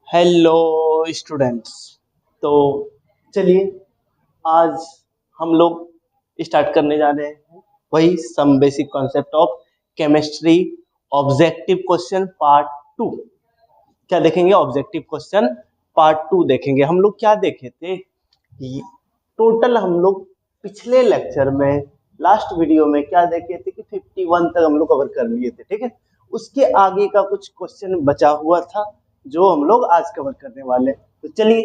Hello students. तो चलिए आज हम लोग स्टार्ट करने जा रहे हैं वही some basic concept of chemistry objective question part 2। क्या देखेंगे? ऑब्जेक्टिव क्वेश्चन पार्ट 2 देखेंगे। हम लोग क्या देखे थे कि टोटल हम लोग पिछले लेक्चर में लास्ट वीडियो में क्या देखे थे कि 51 तक हम लोग कवर कर लिए थे। ठीक है, उसके आगे का कुछ क्वेश्चन बचा हुआ था जो हम लोग आज कवर करने वाले हैं। तो चलिए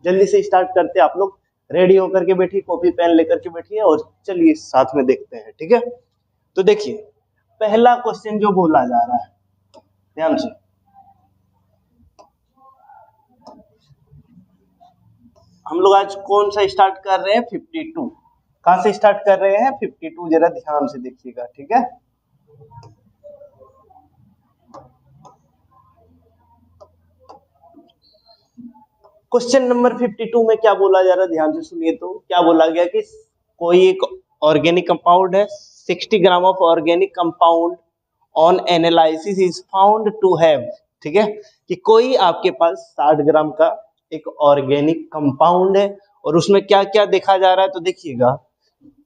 जल्दी से स्टार्ट करते हैं। आप लोग रेडी होकर के बैठिए, कॉपी पेन लेकर के बैठिए और चलिए साथ में देखते हैं। ठीक है, तो देखिए पहला क्वेश्चन जो बोला जा रहा है, ध्यान से हम लोग आज कौन सा स्टार्ट कर रहे हैं? 52। कहां से स्टार्ट कर रहे हैं? 52। जरा ध्यान से देखिएगा। ठीक है, क्वेश्चन नंबर 52 में क्या बोला जा रहा है, ध्यान से सुनिए। तो क्या बोला गया कि कोई एक ऑर्गेनिक कंपाउंड है, 60 gram of organic compound on analysis is found to have, ठीक है, कि कोई आपके पास 60 ग्राम का एक ऑर्गेनिक कंपाउंड है और उसमें क्या क्या देखा जा रहा है। तो देखिएगा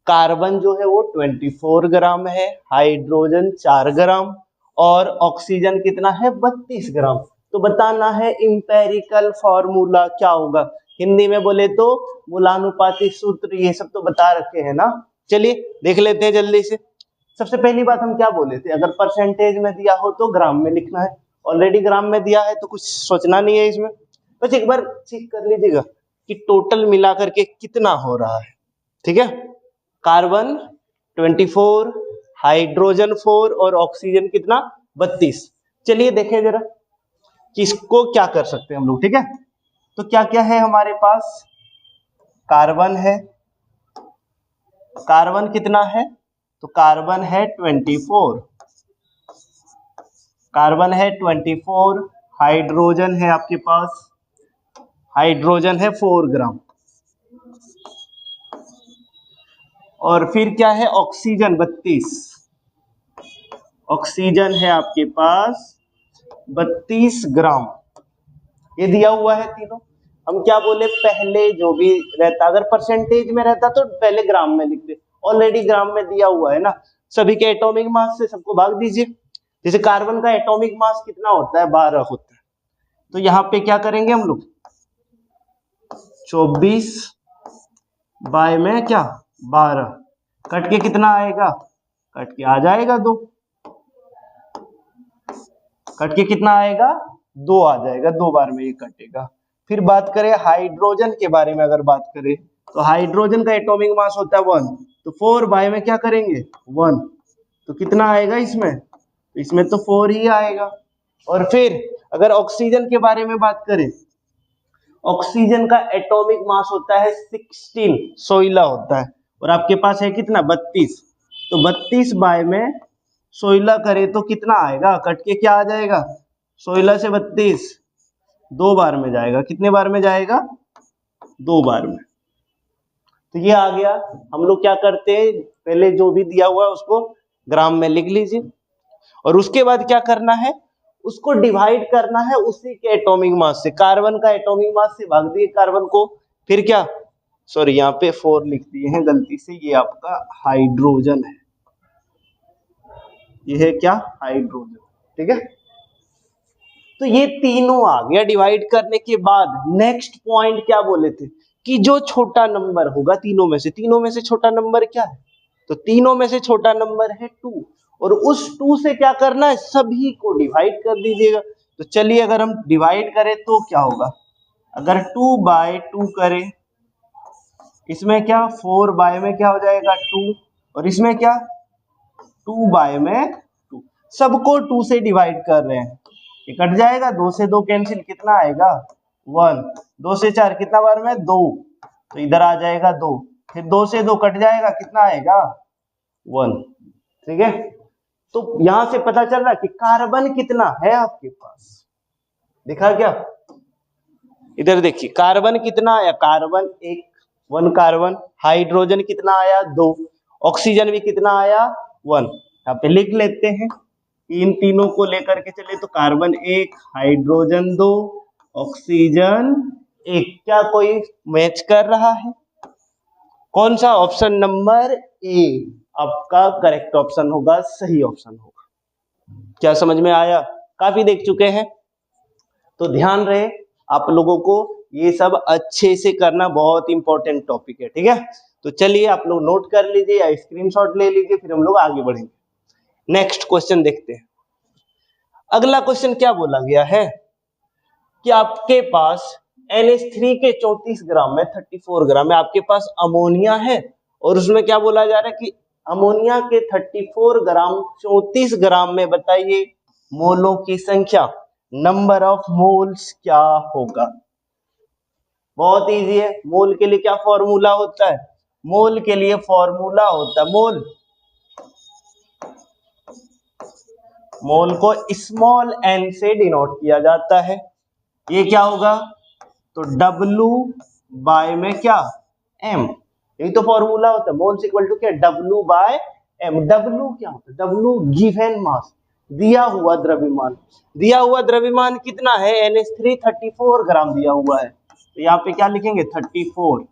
कार्बन जो है वो 24 ग्राम है, हाइड्रोजन 4 ग्राम और ऑक्सीजन कितना है? 32 ग्राम। तो बताना है इंपेरिकल फॉर्मूला क्या होगा। हिंदी में बोले तो मूलानुपातिक सूत्र, ये सब तो बता रखे हैं ना। चलिए देख लेते हैं जल्दी से। सबसे पहली बात हम क्या बोले थे, अगर परसेंटेज में दिया हो तो ग्राम में लिखना है। ऑलरेडी ग्राम में दिया है तो कुछ सोचना नहीं है इसमें। बस एक बार चेक कर लीजिएगा कि टोटल मिला करके कितना हो रहा है। ठीक है, कार्बन 24, हाइड्रोजन 4 और ऑक्सीजन कितना? 32। चलिए देखें जरा कि इसको क्या कर सकते हैं हम लोग। ठीक है, तो क्या क्या है हमारे पास? कार्बन है, कार्बन कितना है? तो कार्बन है 24, कार्बन है 24। हाइड्रोजन है आपके पास, हाइड्रोजन है 4 ग्राम। और फिर क्या है? ऑक्सीजन 32, ऑक्सीजन है आपके पास 32 ग्राम। ये दिया हुआ है तीनों। हम क्या बोले, पहले जो भी रहता, अगर परसेंटेज में रहता तो पहले ग्राम में लिखते। ऑलरेडी ग्राम में दिया हुआ है ना। सभी के एटॉमिक मास से सबको भाग दीजिए। जैसे कार्बन का एटॉमिक मास कितना होता है? 12 होता है। तो यहाँ पे क्या करेंगे हम लोग? 24 बाय में क्या 12, कट के कितना आएगा? कट के आ जाएगा 2, कट के कितना आएगा? 2 आ जाएगा। 2 बार में ये कटेगा। फिर बात करें हाइड्रोजन के बारे में, अगर बात करें तो हाइड्रोजन का एटॉमिक मास होता है 1, तो 4 बाय में क्या करेंगे? 1, तो कितना आएगा इसमें? तो इसमें तो 4 ही आएगा। और फिर अगर ऑक्सीजन के बारे में बात करें, ऑक्सीजन का एटॉमिक मास होता है 16 होता है और आपके पास है कितना? 32। तो 32 बाय में 16 करे तो कितना आएगा? कट के क्या आ जाएगा? 16 से 32 2 बार में जाएगा। कितने बार में जाएगा? 2 बार में। तो ये आ गया। हम लोग क्या करते हैं, पहले जो भी दिया हुआ है उसको ग्राम में लिख लीजिए और उसके बाद क्या करना है, उसको डिवाइड करना है उसी के एटॉमिक मास से। कार्बन का एटॉमिक मास से भाग दिए कार्बन को। फिर क्या, सॉरी यहाँ पे 4 लिख दिए हैं गलती से, ये आपका हाइड्रोजन है, ये है क्या? हाइड्रोजन। ठीक है, तो ये तीनों आ गया डिवाइड करने के बाद। नेक्स्ट पॉइंट क्या बोले थे कि जो छोटा नंबर होगा तीनों में से छोटा नंबर क्या है? तो तीनों में से छोटा नंबर है 2 और उस 2 से क्या करना है? सभी को डिवाइड कर दीजिएगा। तो चलिए अगर हम डिवाइड करें तो क्या होगा? अगर 2 बाय 2 करें, इसमें क्या 4 बाय में क्या हो जाएगा? 2 और इसमें क्या 2 बाय में 2। सबको 2 से डिवाइड कर रहे हैं, ये कट जाएगा। 2 से 2 कैंसिल, कितना आएगा? 1। 2 से 4 कितना बार में? 2, तो इधर आ जाएगा 2। फिर 2 से 2 कट जाएगा, कितना आएगा? 1। ठीक है, तो यहां से पता चल रहा है कि कार्बन कितना है आपके पास। देखा क्या? इधर देखिए कार्बन कितना आया? Carbon 1 carbon. हाइड्रोजन कितना आया? 2। ऑक्सीजन भी कितना आया? 1। यहाँ पे लिख लेते हैं, इन तीनों को लेकर के चले तो कार्बन 1, हाइड्रोजन 2, ऑक्सीजन एक, क्या कोई मैच कर रहा है? कौन सा? ऑप्शन नंबर ए आपका करेक्ट ऑप्शन होगा, सही ऑप्शन होगा। क्या समझ में आया? काफी देख चुके हैं, तो ध्यान रहे आप लोगों को ये सब अच्छे से करना, बहुत इंपॉर्टेंट टॉपिक है, ठीक है। तो चलिए आप लोग नोट कर लीजिए या स्क्रीनशॉट ले लीजिए, फिर हम लोग आगे बढ़ेंगे। नेक्स्ट क्वेश्चन देखते हैं। अगला क्वेश्चन क्या बोला गया है कि आपके पास NH3 के 34 ग्राम में 34 ग्राम में आपके पास अमोनिया है, और उसमें क्या बोला जा रहा है कि अमोनिया के 34 ग्राम 34 ग्राम में बताइए मोलों की संख्या, नंबर ऑफ मोल्स क्या होगा? बहुत इजी है। मोल के लिए क्या फॉर्मूला होता है? मोल के लिए फॉर्मूला होता है, मोल को स्मॉल n से डिनोट किया जाता है। ये क्या होगा? तो W बाय में क्या? M। यही तो फॉर्मूला होता है। मोल्स इक्वल टू क्या? W by M। W क्या होता है? W गिवन मास, दिया हुआ द्रव्यमान। दिया हुआ द्रव्यमान कितना है? NH3 34 ग्राम दिया हुआ है, तो यहाँ पे क्या लिखेंगे? 34।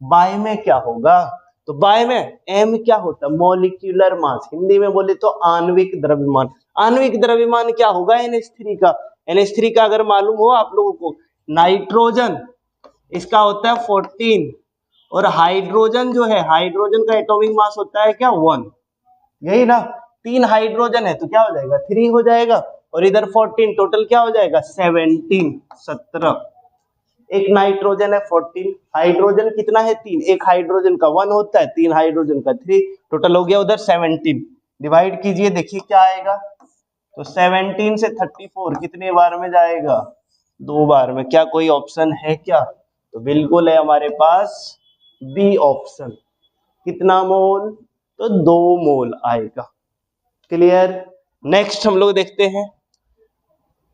बाय में क्या होगा? तो बाय में M क्या होता है? मॉलिक्यूलर मास, हिंदी में बोले तो आणविक द्रव्यमान। आणविक द्रव्यमान क्या होगा NH3 का? NH3 का अगर मालूम हो आप लोगों को, नाइट्रोजन इसका होता है 14, और हाइड्रोजन जो है, हाइड्रोजन का एटॉमिक मास होता है क्या? 1। यही ना, 3 हाइड्रोजन है तो क्या हो जाएगा? 3 हो जाएगा, और इधर 14, टोटल क्या हो जाएगा? 17। एक नाइट्रोजन है 14, हाइड्रोजन कितना है? 3, एक हाइड्रोजन का 1 होता है, 3 हाइड्रोजन का 3, टोटल हो गया उधर 17। डिवाइड कीजिए, देखिए क्या आएगा। तो 17 से 34 कितने बार में जाएगा? 2 बार में। क्या कोई ऑप्शन है क्या? तो बिल्कुल है हमारे पास बी ऑप्शन। कितना मोल? तो 2 मोल आएगा। क्लियर? नेक्स्ट हम लोग देखते हैं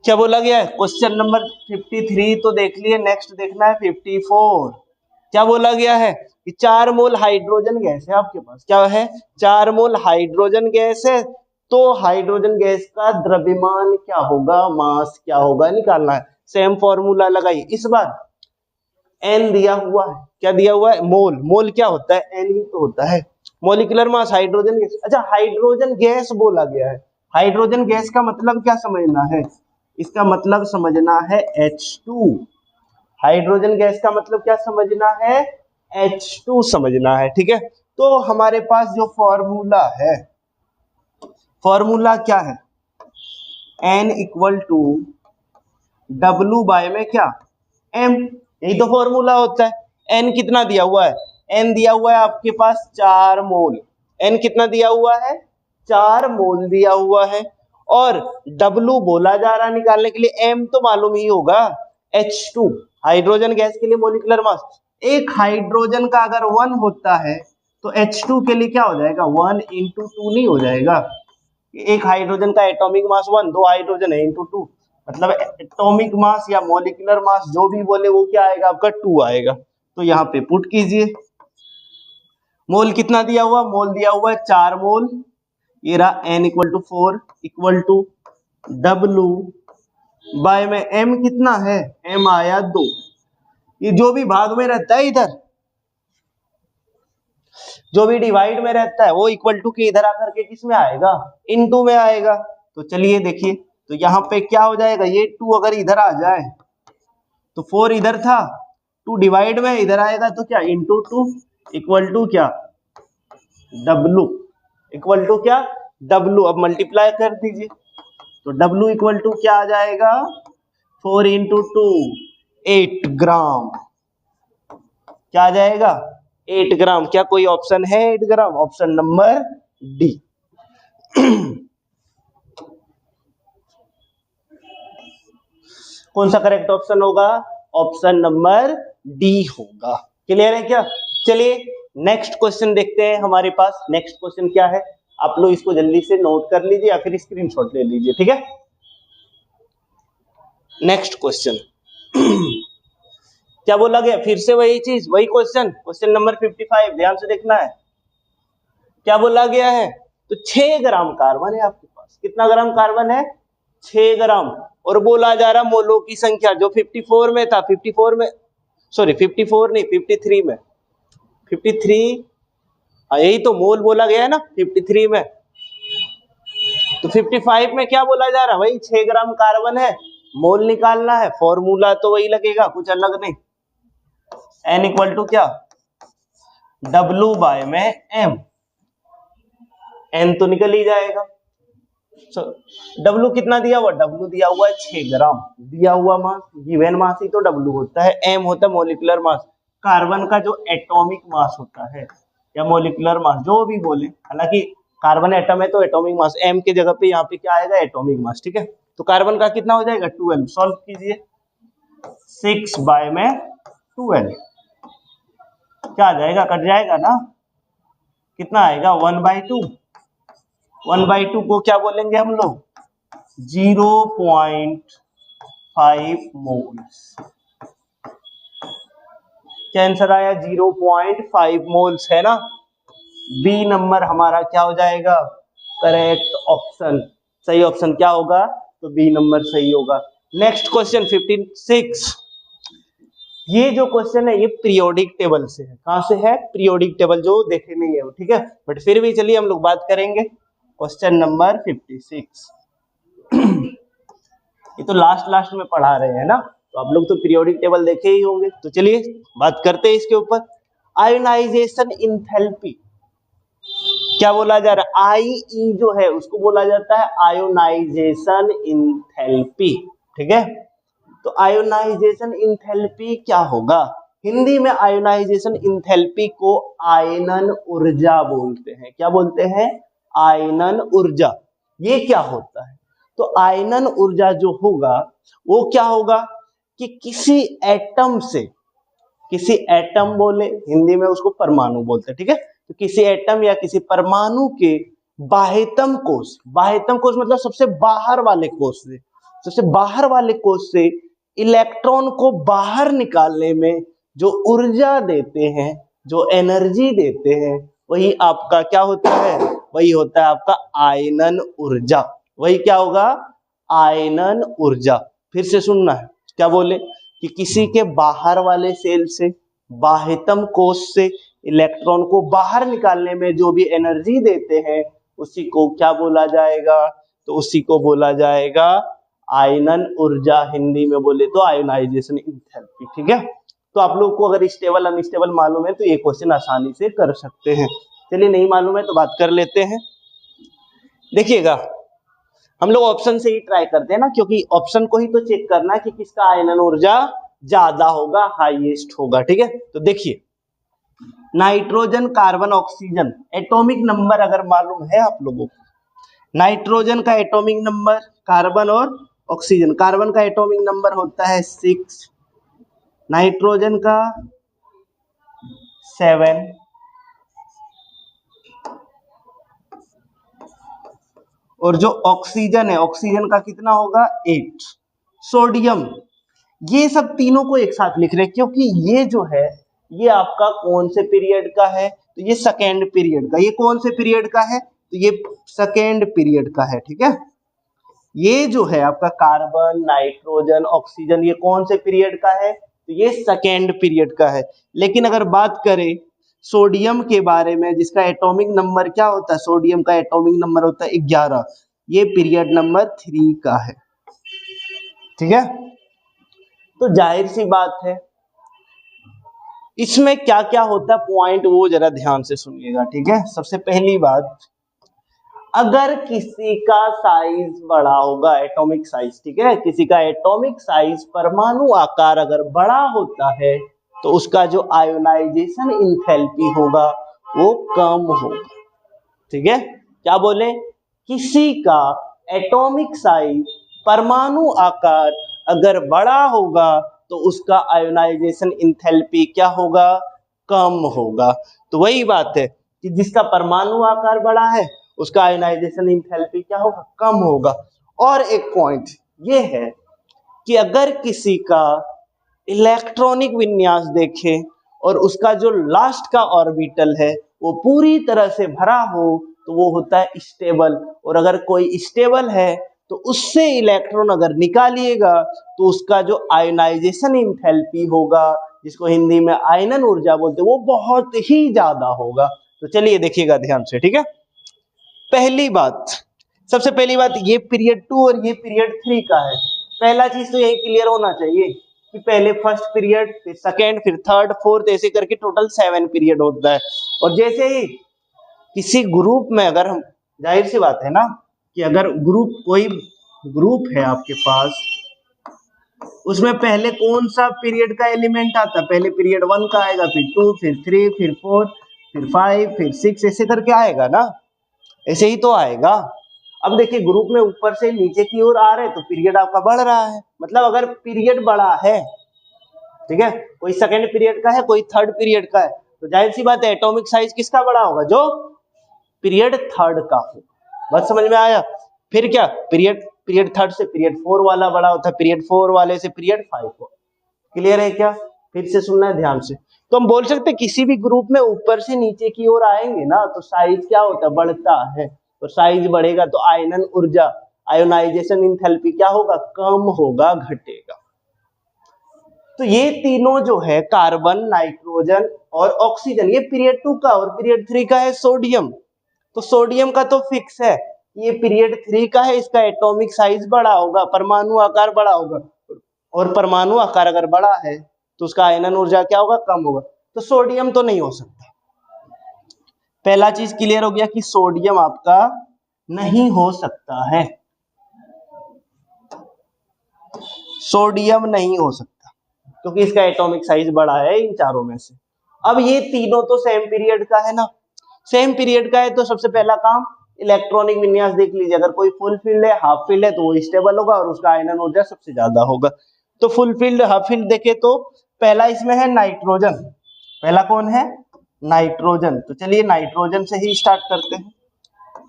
क्या बोला गया है। क्वेश्चन नंबर 53 तो देख लिए, नेक्स्ट देखना है 54। क्या बोला गया है कि 4 मोल हाइड्रोजन गैस है आपके पास। क्या है? 4 मोल हाइड्रोजन गैस है, तो हाइड्रोजन गैस का द्रव्यमान क्या होगा, मास क्या होगा, निकालना है। सेम फॉर्मूला लगाइए। इस बार एन दिया हुआ है, क्या दिया हुआ है? मोल। मोल क्या होता है? एन ही तो होता है। मॉलिक्यूलर मास हाइड्रोजन गैस, अच्छा हाइड्रोजन गैस बोला गया है। हाइड्रोजन गैस का मतलब क्या समझना है? इसका मतलब समझना है H2। हाइड्रोजन गैस का मतलब क्या समझना है? H2 समझना है, ठीक है। तो हमारे पास जो फॉर्मूला है, फॉर्मूला क्या है? N equal to W by में क्या? M। यही तो फॉर्मूला होता है। N कितना दिया हुआ है? N दिया हुआ है आपके पास 4 मोल। N कितना दिया हुआ है? 4 मोल दिया हुआ है, और W बोला जा रहा है निकालने के लिए। M तो मालूम ही होगा, H2 हाइड्रोजन गैस के लिए मॉलिक्यूलर मास। एक हाइड्रोजन का अगर 1 होता है तो H2 के लिए क्या हो जाएगा? 1 इंटू 2 नहीं हो जाएगा? एक हाइड्रोजन का एटॉमिक मास 1, 2 हाइड्रोजन है, इंटू 2, मतलब एटॉमिक मास या मॉलिक्यूलर मास जो भी बोले वो क्या आएगा आपका? 2 आएगा। तो यहाँ पे पुट कीजिए। मोल कितना दिया हुआ? मोल दिया हुआ है 4 मोल। ये रहा N equal to 4 equal to W by में M कितना है? M आया 2। ये जो भी भाग में रहता है इधर, जो भी डिवाइड में रहता है वो इक्वल टू के इधर आकर के किस में आएगा? इनटू में आएगा। तो चलिए देखिए, तो यहाँ पे क्या हो जाएगा? ये 2 अगर इधर आ जाए तो 4 इधर था, 2 डिवाइड में इधर आएगा तो क्या? इंटू 2 इक्वल टू क्या? W इक्वल टू क्या? W। अब मल्टीप्लाई कर दीजिए, तो W इक्वल टू क्या आ जाएगा? 4 इंटू 2 8 ग्राम। क्या आ जाएगा? 8 ग्राम। क्या कोई ऑप्शन है 8 ग्राम? Option number D. कौन सा करेक्ट ऑप्शन होगा? ऑप्शन नंबर डी होगा। क्लियर है क्या? चलिए नेक्स्ट क्वेश्चन देखते हैं हमारे पास। नेक्स्ट क्वेश्चन क्या है, आप लोग इसको जल्दी से नोट कर लीजिए या फिर स्क्रीनशॉट ले लीजिए, ठीक है। नेक्स्ट क्वेश्चन क्या बोला गया? फिर से वही चीज, वही क्वेश्चन, क्वेश्चन नंबर 55, ध्यान से देखना है। क्या बोला गया है? तो 6 ग्राम कार्बन है आपके पास। कितना ग्राम कार्बन है? 6 ग्राम। और बोला जा रहा मोलों की संख्या जो 54 में था, 54 में, सॉरी 54 नहीं 53 में, 53, हाँ यही तो मोल बोला गया है ना 53 में। तो 55 में क्या बोला जा रहा है, वही 6 ग्राम कार्बन है, मोल निकालना है, फॉर्मूला तो वही लगेगा, कुछ अलग नहीं। N इक्वल टू क्या, W बाय में M, N तो निकल ही जाएगा। W कितना दिया हुआ, W दिया हुआ है 6 ग्राम, दिया हुआ मास, गिवन मास ही तो W होता है, M होता है मोलिकुलर मास, कार्बन का जो एटॉमिक मास होता है या मोलिकुलर मास जो भी बोले, हालांकि कार्बन एटम है तो एटॉमिक मास, M के जगह पे यहाँ पे क्या आएगा, एटॉमिक मास, ठीक है। तो कार्बन का कितना हो जाएगा 12, सॉल्व कीजिए, 6 बाय में 12 क्या आ जाएगा, कट जाएगा ना, कितना आएगा 1/2, 1/2 को क्या बोलेंगे हम लोग, 0.5 मोल्स। क्या आंसर आया, 0.5 मोल्स है ना। बी नंबर हमारा क्या हो जाएगा, करेक्ट ऑप्शन, सही ऑप्शन क्या होगा, तो बी नंबर सही होगा। नेक्स्ट क्वेश्चन 56, ये जो क्वेश्चन है ये पीरियोडिक टेबल से है, कहां से है, पीरियोडिक टेबल जो देखे नहीं है वो, ठीक है, बट फिर भी चलिए हम लोग बात करेंगे। क्वेश्चन नंबर 56 ये तो लास्ट में पढ़ा रहे हैं ना, तो आप लोग तो पीरियोडिक टेबल देखे ही होंगे, तो चलिए बात करते हैं इसके ऊपर। आयोनाइजेशन इंथैल्पी क्या बोला जा रहा है, आई जो है उसको बोला जाता है आयोनाइजेशन इंथैल्पी, ठीक है। तो आयोनाइजेशन इंथैल्पी क्या होगा, हिंदी में आयोनाइजेशन इंथैल्पी को आयनन ऊर्जा बोलते हैं, क्या बोलते हैं, आयनन ऊर्जा। ये क्या होता है, तो आयनन ऊर्जा जो होगा वो क्या होगा कि किसी एटम से, किसी एटम बोले हिंदी में उसको परमाणु बोलते हैं, ठीक है, तो किसी एटम या किसी परमाणु के बाह्यतम कोश, बाह्यतम कोश मतलब सबसे बाहर वाले कोश से, सबसे बाहर वाले कोश से इलेक्ट्रॉन को बाहर निकालने में जो ऊर्जा देते हैं, जो एनर्जी देते हैं, वही आपका क्या होता है, वही होता है आपका आयनन ऊर्जा। वही क्या होगा, आयनन ऊर्जा। फिर से सुनना है, क्या बोले कि किसी के बाहर वाले सेल से, बाह्यतम कोश से इलेक्ट्रॉन को बाहर निकालने में जो भी एनर्जी देते हैं उसी को क्या बोला जाएगा, तो उसी को बोला जाएगा आयनन ऊर्जा, हिंदी में बोले तो आयोनाइजेशन इंथैल्पी, ठीक है। तो आप लोग को अगर स्टेबल अनस्टेबल मालूम है तो ये क्वेश्चन आसानी से कर सकते हैं। चलिए नहीं मालूम है तो बात कर लेते हैं। देखिएगा हम लोग ऑप्शन से ही ट्राई करते हैं ना, क्योंकि ऑप्शन को ही तो चेक करना है कि किसका आयनन ऊर्जा ज्यादा होगा, हाईएस्ट होगा, ठीक है। तो देखिए nitrogen carbon oxygen atomic number अगर मालूम है आप लोगों को, नाइट्रोजन का एटॉमिक नंबर, कार्बन और ऑक्सीजन, कार्बन का एटॉमिक नंबर होता है 6, नाइट्रोजन का 7, और जो ऑक्सीजन है ऑक्सीजन का कितना होगा 8, सोडियम, ये सब तीनों को एक साथ लिख रहे हैं क्योंकि ये जो है ये आपका कौन से पीरियड का है, तो ये सेकेंड पीरियड का, ये कौन से पीरियड का है, तो ये सेकेंड पीरियड का है, ठीक है। ये जो है आपका कार्बन नाइट्रोजन ऑक्सीजन ये कौन से पीरियड का है, तो ये सेकेंड पीरियड का है। लेकिन अगर बात करें सोडियम के बारे में जिसका एटॉमिक नंबर क्या होता है, सोडियम का एटॉमिक नंबर होता है 11, ये पीरियड नंबर 3 का है, ठीक है। तो जाहिर सी बात है इसमें क्या क्या होता है पॉइंट वो जरा ध्यान से सुनिएगा, ठीक है। सबसे पहली बात, अगर किसी का साइज बड़ा होगा, एटॉमिक साइज, ठीक है, किसी का एटॉमिक साइज परमाणु आकार अगर बड़ा होता है तो उसका जो आयोनाइजेशन इंथैल्पी होगा वो कम होगा, ठीक है। क्या बोले, किसी का एटॉमिक साइज परमाणु आकार अगर बड़ा होगा तो उसका आयोनाइजेशन इंथैल्पी क्या होगा, कम होगा। तो वही बात है कि जिसका परमाणु आकार बड़ा है उसका आयोनाइजेशन इंथैल्पी क्या होगा, कम होगा। और एक पॉइंट ये है कि अगर किसी का इलेक्ट्रॉनिक विन्यास देखें और उसका जो लास्ट का ऑर्बिटल है वो पूरी तरह से भरा हो तो वो होता है स्टेबल, और अगर कोई स्टेबल है तो उससे इलेक्ट्रॉन अगर निकालिएगा तो उसका जो आयोनाइजेशन इंथैल्पी होगा, जिसको हिंदी में आयनन ऊर्जा बोलते हैं, वो बहुत ही ज्यादा होगा। तो चलिए देखिएगा ध्यान से, ठीक है। पहली बात, सबसे पहली बात, ये पीरियड 2 और ये पीरियड 3 का है। पहला चीज तो यही क्लियर होना चाहिए कि पहले फर्स्ट पीरियड, फिर सेकेंड, फिर थर्ड, फोर्थ, ऐसे करके टोटल 7 पीरियड होता है। और जैसे ही किसी ग्रुप में अगर हम, जाहिर सी बात है ना कि अगर कोई ग्रुप है आपके पास, उसमें पहले कौन सा पीरियड का एलिमेंट आता है? पहले पीरियड 1 का आएगा, फिर 2, फिर 3, फिर 4, फिर 5, फिर 6, ऐसे करके आएगा ना, ऐसे ही तो आएगा। अब देखिए ग्रुप में ऊपर से नीचे की ओर आ रहे हैं तो पीरियड आपका बढ़ रहा है। मतलब अगर पीरियड बड़ा है, ठीक है, कोई सेकंड पीरियड का है, कोई थर्ड पीरियड का है, तो जाहिर सी बात है एटॉमिक साइज किसका बड़ा होगा? जो पीरियड थर्ड का हो। बात समझ में आया? फिर क्या, पीरियड थर्ड से पीरियड 4 वाला बड़ा होता है, पीरियड 4 वाले से पीरियड 5 हो। क्लियर है क्या? फिर से सुनना है ध्यान से। तो हम बोल सकते हैं किसी भी ग्रुप में ऊपर से नीचे की ओर आएंगे ना तो साइज क्या होता है? बढ़ता है। और साइज बढ़ेगा तो आयनन ऊर्जा, आयोनाइजेशन इंथैल्पी क्या होगा? कम होगा, घटेगा। तो ये तीनों जो है कार्बन, नाइट्रोजन और ऑक्सीजन, ये पीरियड 2 का, और पीरियड 3 का है सोडियम। तो सोडियम का तो फिक्स है, ये पीरियड 3 का है, इसका एटॉमिक साइज बड़ा होगा, परमाणु आकार बड़ा होगा, और परमाणु आकार अगर बड़ा है तो उसका आयनन ऊर्जा क्या होगा? कम होगा। तो सोडियम तो नहीं हो सकता। पहला चीज क्लियर हो गया कि सोडियम आपका नहीं हो सकता है, सोडियम नहीं हो सकता क्योंकि इसका एटॉमिक साइज बड़ा है इन चारों में से। अब ये तीनों तो सेम पीरियड का है ना, सेम पीरियड का है, तो सबसे पहला काम इलेक्ट्रॉनिक विन्यास देख लीजिए। अगर कोई फुल फील्ड है, हाफ फील्ड है, तो वो स्टेबल होगा और उसका आयनन ऊर्जा सबसे ज्यादा होगा। तो फुल फील्ड, हाफ फील्ड देखे तो पहला इसमें है नाइट्रोजन। पहला कौन है? नाइट्रोजन। तो चलिए नाइट्रोजन से ही स्टार्ट करते हैं।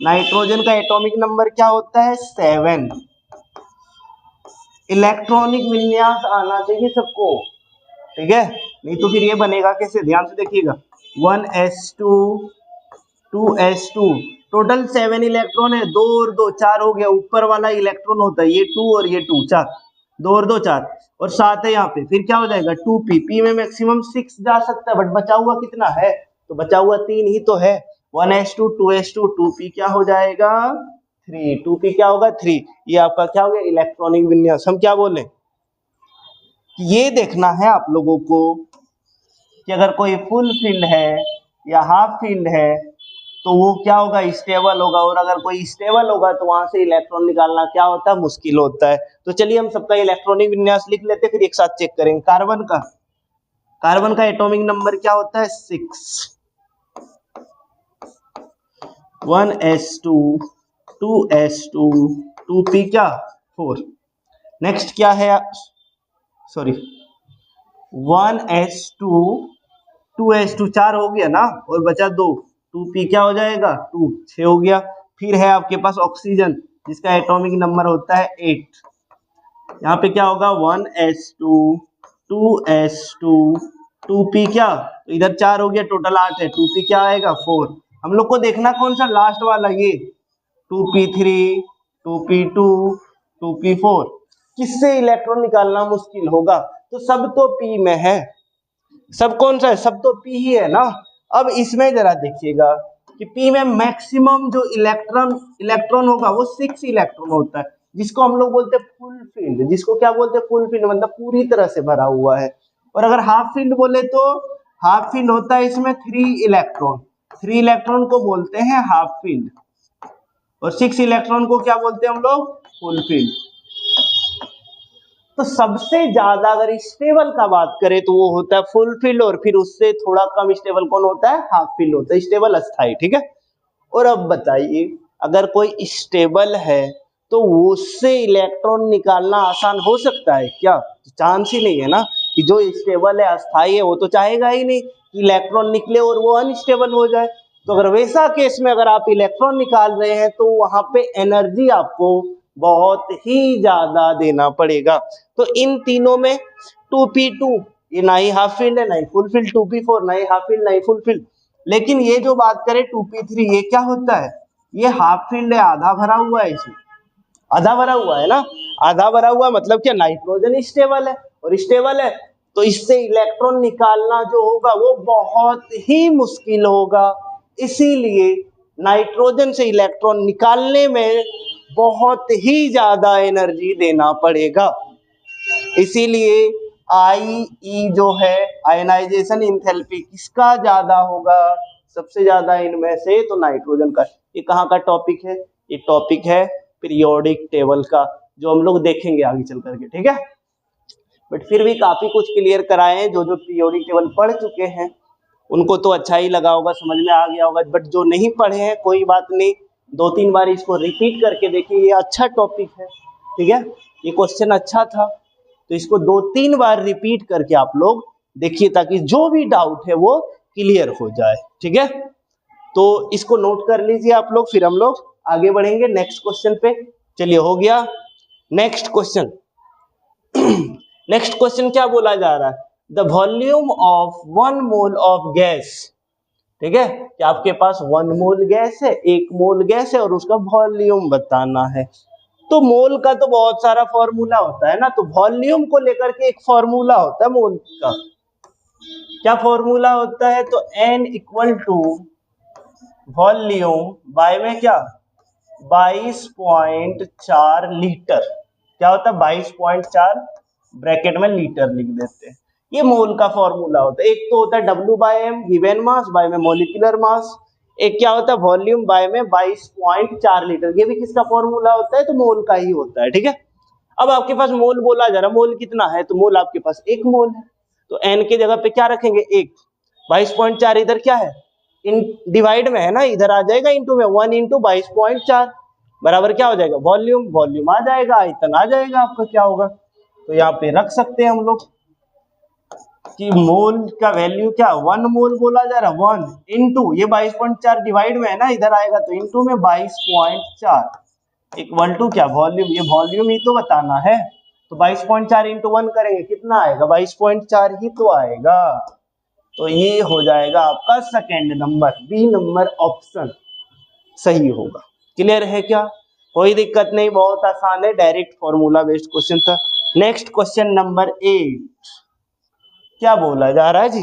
नाइट्रोजन का एटॉमिक नंबर क्या होता है? 7। इलेक्ट्रॉनिक विन्यास आना चाहिए सबको, ठीक है, नहीं तो फिर ये बनेगा कैसे? ध्यान से देखिएगा, 1s2 2s2, टोटल 7 इलेक्ट्रॉन है, 2 और 2 4 हो गया। ऊपर वाला इलेक्ट्रॉन होता है ये 2 और ये 2, 4, 2 और 2 4, और 7 है यहाँ पे। फिर क्या हो जाएगा? 2p, p में मैक्सिमम 6 जा सकता है, बट बचा हुआ कितना है? तो बचा हुआ 3 ही तो है। 1s2 2s2 2p क्या हो जाएगा? 3। 2p क्या होगा? 3। ये आपका क्या हो गया? इलेक्ट्रॉनिक विन्यास। हम क्या बोले, ये देखना है आप लोगों को कि अगर कोई फुल फील्ड है या हाफ फील्ड है तो वो क्या होगा? स्टेबल होगा। और अगर कोई स्टेबल होगा तो वहां से इलेक्ट्रॉन निकालना क्या होता है? मुश्किल होता है। तो चलिए हम सबका इलेक्ट्रॉनिक विन्यास लिख लेते हैं, फिर एक साथ चेक करेंगे। कार्बन का एटॉमिक नंबर क्या होता है? 6। 1s2 2s2 2p क्या? 4। नेक्स्ट क्या है? सॉरी, 1s2 2s2 4 हो गया ना, और बचा 2, 2p क्या हो जाएगा? 2, 6 हो गया। फिर है आपके पास ऑक्सीजन, जिसका एटॉमिक नंबर होता है 8। यहाँ पे क्या होगा? 1s2 2s2 2p क्या? तो इधर 4 हो गया, टोटल 8 है, 2p क्या आएगा? 4। हम लोग को देखना कौन सा लास्ट वाला, ये 2p3 2p2 2p4, किससे इलेक्ट्रॉन निकालना मुश्किल होगा? तो सब तो p में है, सब कौन सा है? सब तो p ही है ना। अब इसमें जरा देखिएगा कि p में मैक्सिमम जो इलेक्ट्रॉन होगा वो 6 इलेक्ट्रॉन होता है, जिसको हम लोग बोलते हैं फुल फील्ड। जिसको क्या बोलते हैं? फुल फील्ड, मतलब पूरी तरह से भरा हुआ है। और अगर हाफ फील्ड बोले तो हाफ फील्ड होता है इसमें 3 इलेक्ट्रॉन। 3 इलेक्ट्रॉन को बोलते हैं हाफ फील्ड, और 6 इलेक्ट्रॉन को क्या बोलते हैं हम लोग? Full field. तो सबसे ज्यादा अगर स्टेबल का बात करें तो वो होता है फुल फील्ड, और फिर उससे थोड़ा कम स्टेबल कौन होता है? हाफ फील्ड होता है, स्टेबल अस्थाई, ठीक है। और अब बताइए, अगर कोई स्टेबल है तो उससे इलेक्ट्रॉन निकालना आसान हो सकता है क्या? चांस ही नहीं है ना, कि जो स्टेबल है, अस्थाई है, वो तो चाहेगा ही नहीं कि इलेक्ट्रॉन निकले और वो अनस्टेबल हो जाए। तो अगर वैसा केस में अगर आप इलेक्ट्रॉन निकाल रहे हैं तो वहां पे एनर्जी आपको बहुत ही ज्यादा देना पड़ेगा। तो इन तीनों में 2p2, ये ना ही हाफ फील्ड है ना ही फुल फील्ड, 2p4 ना ही हाफ फील्ड ना ही फुल फील्ड। लेकिन ये जो बात करें 2p3, ये क्या होता है? ये हाफ फील्ड है, आधा भरा हुआ है इसमें। आधा भरा हुआ है ना, आधा भरा हुआ मतलब क्या, नाइट्रोजन स्टेबल है, और स्टेबल है तो इससे इलेक्ट्रॉन निकालना जो होगा वो बहुत ही मुश्किल होगा, इसीलिए नाइट्रोजन से इलेक्ट्रॉन निकालने में बहुत ही ज्यादा एनर्जी देना पड़ेगा। इसीलिए आई ई जो है आयनाइजेशन इंथैल्पी किसका ज्यादा होगा, सबसे ज्यादा इनमें से तो नाइट्रोजन का। ये कहाँ का टॉपिक है, ये टॉपिक है पीरियोडिक टेबल का, जो हम लोग देखेंगे आगे चल करके, ठीक है। बट फिर भी काफी कुछ क्लियर कराए हैं, जो जो पीरियोडिक टेबल पढ़ चुके हैं उनको तो अच्छा ही लगा होगा, समझ में आ गया होगा, बट जो नहीं पढ़े हैं कोई बात नहीं, 2-3 बार इसको रिपीट करके देखिए, ये अच्छा टॉपिक है, ठीक है, ये क्वेश्चन अच्छा था, तो इसको 2-3 बार रिपीट करके आप लोग देखिए, ताकि जो भी डाउट है वो क्लियर हो जाए, ठीक है। तो इसको नोट कर लीजिए आप लोग, फिर हम लोग आगे बढ़ेंगे नेक्स्ट क्वेश्चन पे। चलिए हो गया नेक्स्ट क्वेश्चन। नेक्स्ट क्वेश्चन क्या बोला जा रहा है, the volume of 1 mole of gas, ठीक है, कि आपके पास 1 मोल गैस है, 1 मोल गैस है और उसका वॉल्यूम बताना है। तो मोल का तो बहुत सारा फॉर्मूला होता है ना, तो वॉल्यूम को लेकर के एक फॉर्मूला होता है मोल का, क्या फॉर्मूला होता है, तो N equal to volume by में क्या 22.4 लीटर, क्या होता है 22.4 ब्रैकेट में लीटर लिख देते हैं, ये मोल का फॉर्मूला होता है। एक तो होता है W by M given mass by में मोलिकुलर मास, एक क्या होता है वॉल्यूम बाय में 22.4 लीटर, ये भी किसका फॉर्मूला होता है, तो मोल का ही होता है, ठीक है। अब आपके पास मोल बोला जा रहा है, मोल कितना है, तो मोल आपके पास 1 मोल है, तो n के जगह पे क्या रखेंगे 1, 22.4 इधर क्या है इन डिवाइड में है ना, इधर आ जाएगा इंटू में, 1 इंटू 22.4 बराबर क्या हो जाएगा वॉल्यूम, वॉल्यूम आ जाएगा, आयतन आ जाएगा आपका, क्या होगा, तो यहाँ पे रख सकते हैं हम लोग कि मोल का वैल्यू क्या 1 मोल बोला जा रहा है, 1 इंटू ये 22.4 डिवाइड में है ना, इधर आएगा तो इंटू में 22.4 इक्वल टू क्या वॉल्यूम, ये वॉल्यूम ही तो बताना है, तो 22.4 इंटू 1 करेंगे कितना आएगा 22.4 ही तो आएगा, तो ये हो जाएगा आपका second number, B number option सही होगा। क्लियर है क्या, कोई दिक्कत नहीं, बहुत आसान है, डायरेक्ट फॉर्मूला बेस्ड क्वेश्चन था। नेक्स्ट क्वेश्चन नंबर 8 क्या बोला जा रहा है जी,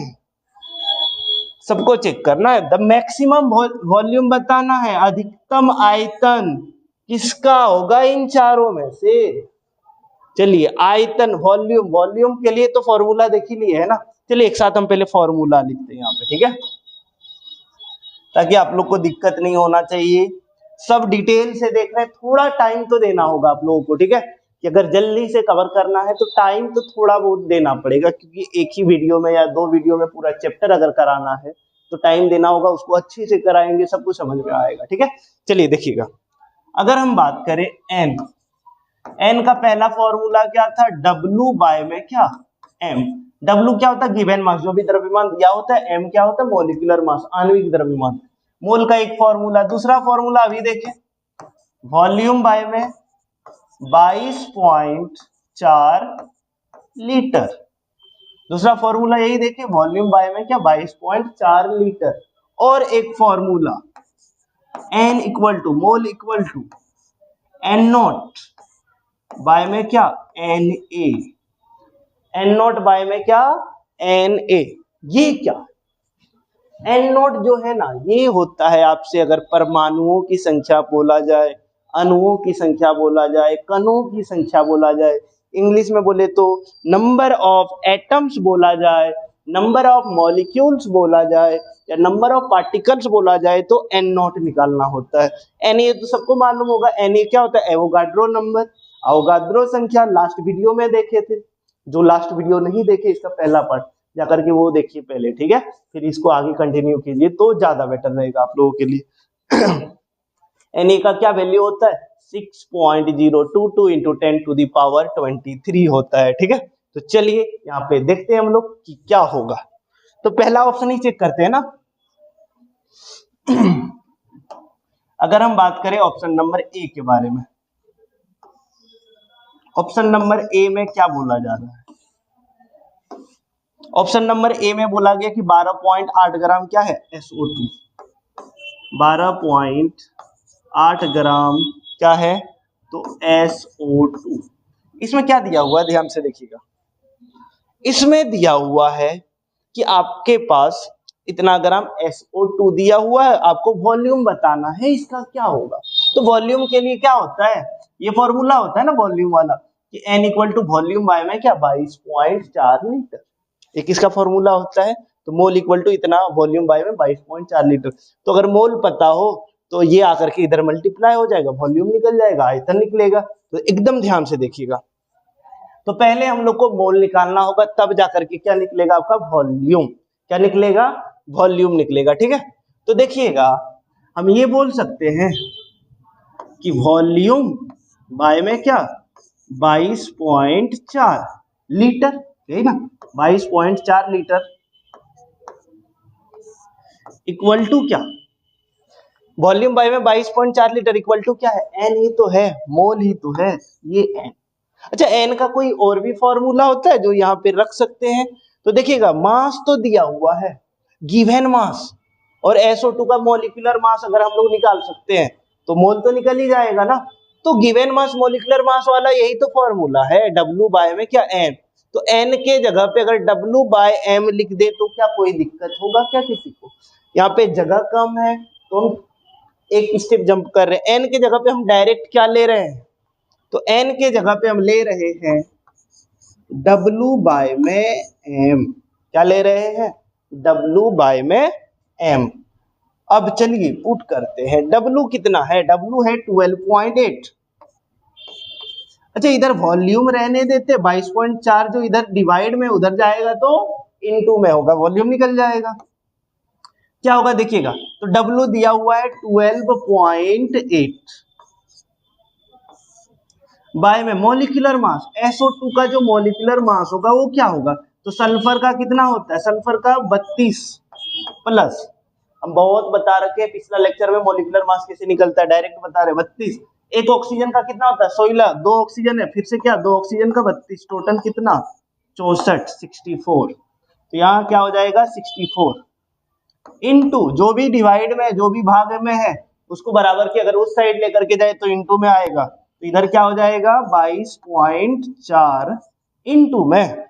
सबको चेक करना है, द मैक्सिमम वॉल्यूम बताना है, अधिकतम आयतन किसका होगा इन चारों में से। चलिए आयतन वॉल्यूम, वॉल्यूम के लिए तो फॉर्मूला देख ही लिए है ना, चलिए एक साथ हम पहले फॉर्मूला लिखते हैं यहाँ पे, ठीक है, ताकि आप लोग को दिक्कत नहीं होना चाहिए, सब डिटेल से देख रहे हैं, थोड़ा टाइम तो देना होगा आप लोगों को, ठीक है, कि अगर जल्दी से कवर करना है तो टाइम तो थोड़ा बहुत देना पड़ेगा, क्योंकि एक ही वीडियो में या 2 वीडियो में पूरा चैप्टर अगर कराना है तो टाइम देना होगा, उसको अच्छे से कराएंगे सब कुछ समझ में आएगा, ठीक है। चलिए देखिएगा, अगर हम बात करें एन, एन का पहला फॉर्मूला क्या था, W बाय में क्या M, W क्या होता है गिवन मास, जो भी द्रव्यमान दिया होता है, M क्या होता है मॉलिक्यूलर मास, आणविक द्रव्यमान, मोल का एक फॉर्मूला। दूसरा फॉर्मूला अभी देखें, वॉल्यूम बाय में 22.4 लीटर, दूसरा फॉर्मूला यही देखिए, वॉल्यूम बाय में क्या 22.4 लीटर, और एक formula N equal to mole equal to N naught by में क्या Na, N नॉट बाय में क्या Na, ये क्या N नॉट जो है ना, ये होता है आपसे अगर परमाणुओं की संख्या बोला जाए, अणुओं की संख्या बोला जाए, कणों की संख्या बोला जाए, इंग्लिश में बोले तो नंबर ऑफ एटम्स बोला जाए, नंबर ऑफ मॉलिक्यूल्स बोला जाए, या नंबर ऑफ पार्टिकल्स बोला जाए, तो N नॉट निकालना होता है। Na तो सबको मालूम होगा, Na क्या होता है एवोगाड्रो नंबर, अवोगाद्रो संख्या, लास्ट वीडियो में देखे थे, जो लास्ट वीडियो नहीं देखे इसका पहला पार्ट जाकर के वो देखिए पहले, ठीक है, फिर इसको आगे कंटिन्यू कीजिए तो ज्यादा बेटर रहेगा आप लोगों के लिए। Na का क्या वैल्यू होता है 6.022 इंटू 10 टू द पावर 23 होता है, ठीक है। तो चलिए यहाँ पे देखते हैं हम लोग कि क्या होगा, तो पहला ऑप्शन ही चेक करते हैं ना। अगर हम बात करें ऑप्शन नंबर ए के बारे में, ऑप्शन नंबर ए में क्या बोला जा रहा है, ऑप्शन नंबर ए में बोला गया कि 12.8 ग्राम क्या है SO2, 12.8 ग्राम क्या है तो SO2। इसमें क्या दिया हुआ है ध्यान से देखिएगा, इसमें दिया हुआ है कि आपके पास इतना ग्राम SO2 दिया हुआ है, आपको वॉल्यूम बताना है इसका क्या होगा। तो वॉल्यूम के लिए क्या होता है, ये फॉर्मूला होता है ना वॉल्यूम वाला कि N equal to volume by में क्या 22.4 लीटर, एक इसका फॉर्मूला होता है। तो मोल इक्वल टू इतना वॉल्यूम बाय में 22.4 लीटर। तो अगर मोल पता हो तो ये आकर के इधर मल्टीप्लाई हो जाएगा, वॉल्यूम निकल जाएगा, आयतन निकलेगा। तो एकदम ध्यान से देखिएगा, तो पहले हम लोग को मोल निकालना होगा, तब जाकर के क्या निकलेगा आपका वॉल्यूम, क्या निकलेगा वॉल्यूम निकलेगा, ठीक है। तो देखिएगा हम ये बोल सकते हैं कि वॉल्यूम बाय में क्या 22.4 लीटर, यही ना 22.4 लीटर इक्वल टू क्या, वॉल्यूम बाय में 22.4 लीटर इक्वल टू क्या है, एन ही तो है, मोल ही तो है ये एन। अच्छा एन का कोई और भी फॉर्मूला होता है जो यहाँ पे रख सकते हैं। तो देखिएगा मास तो दिया हुआ है, गिवन मास, और SO2 का मॉलिक्यूलर मास अगर हम लोग निकाल सकते हैं तो मोल तो निकल ही जाएगा ना। तो गिवन मास मॉलिक्यूलर मास वाला यही तो फॉर्मूला है, W बाय में क्या M। तो N के जगह पे अगर W बाय M लिख दे तो क्या कोई दिक्कत होगा क्या किसी को, यहाँ पे जगह कम है तो हम एक स्टेप जंप कर रहे हैं, N के जगह पे हम डायरेक्ट क्या ले रहे हैं, तो N के जगह पे हम ले रहे हैं W बाय में M, क्या ले रहे हैं W बाय में M। अब चलिए पुट करते हैं, W कितना है, W है 12.8। अच्छा इधर वॉल्यूम रहने देते, 22.4 जो इधर डिवाइड में उधर जाएगा तो इनटू में होगा, वॉल्यूम निकल जाएगा। क्या होगा देखिएगा, तो W दिया हुआ है 12.8 बाय में मॉलिक्यूलर मास, SO2 का जो मॉलिक्यूलर मास होगा वो क्या होगा, तो सल्फर का कितना होता है, सल्फर का 32 प्लस, हम बहुत बता रखे हैं पिछला लेक्चर में मॉलिक्यूलर मास कैसे निकलता है, डायरेक्ट बता रहे 32। एक ऑक्सीजन का कितना होता है 16, दो ऑक्सीजन है फिर से क्या दो ऑक्सीजन का 32, टोटल कितना 64 64। तो यहाँ क्या हो जाएगा 64 इनटू जो भी डिवाइड में जो भी भाग में है उसको बराबर के अगर उस साइड लेकर के जाए तो इनटू में आएगा, तो इधर क्या हो जाएगा 22.4 इनटू में।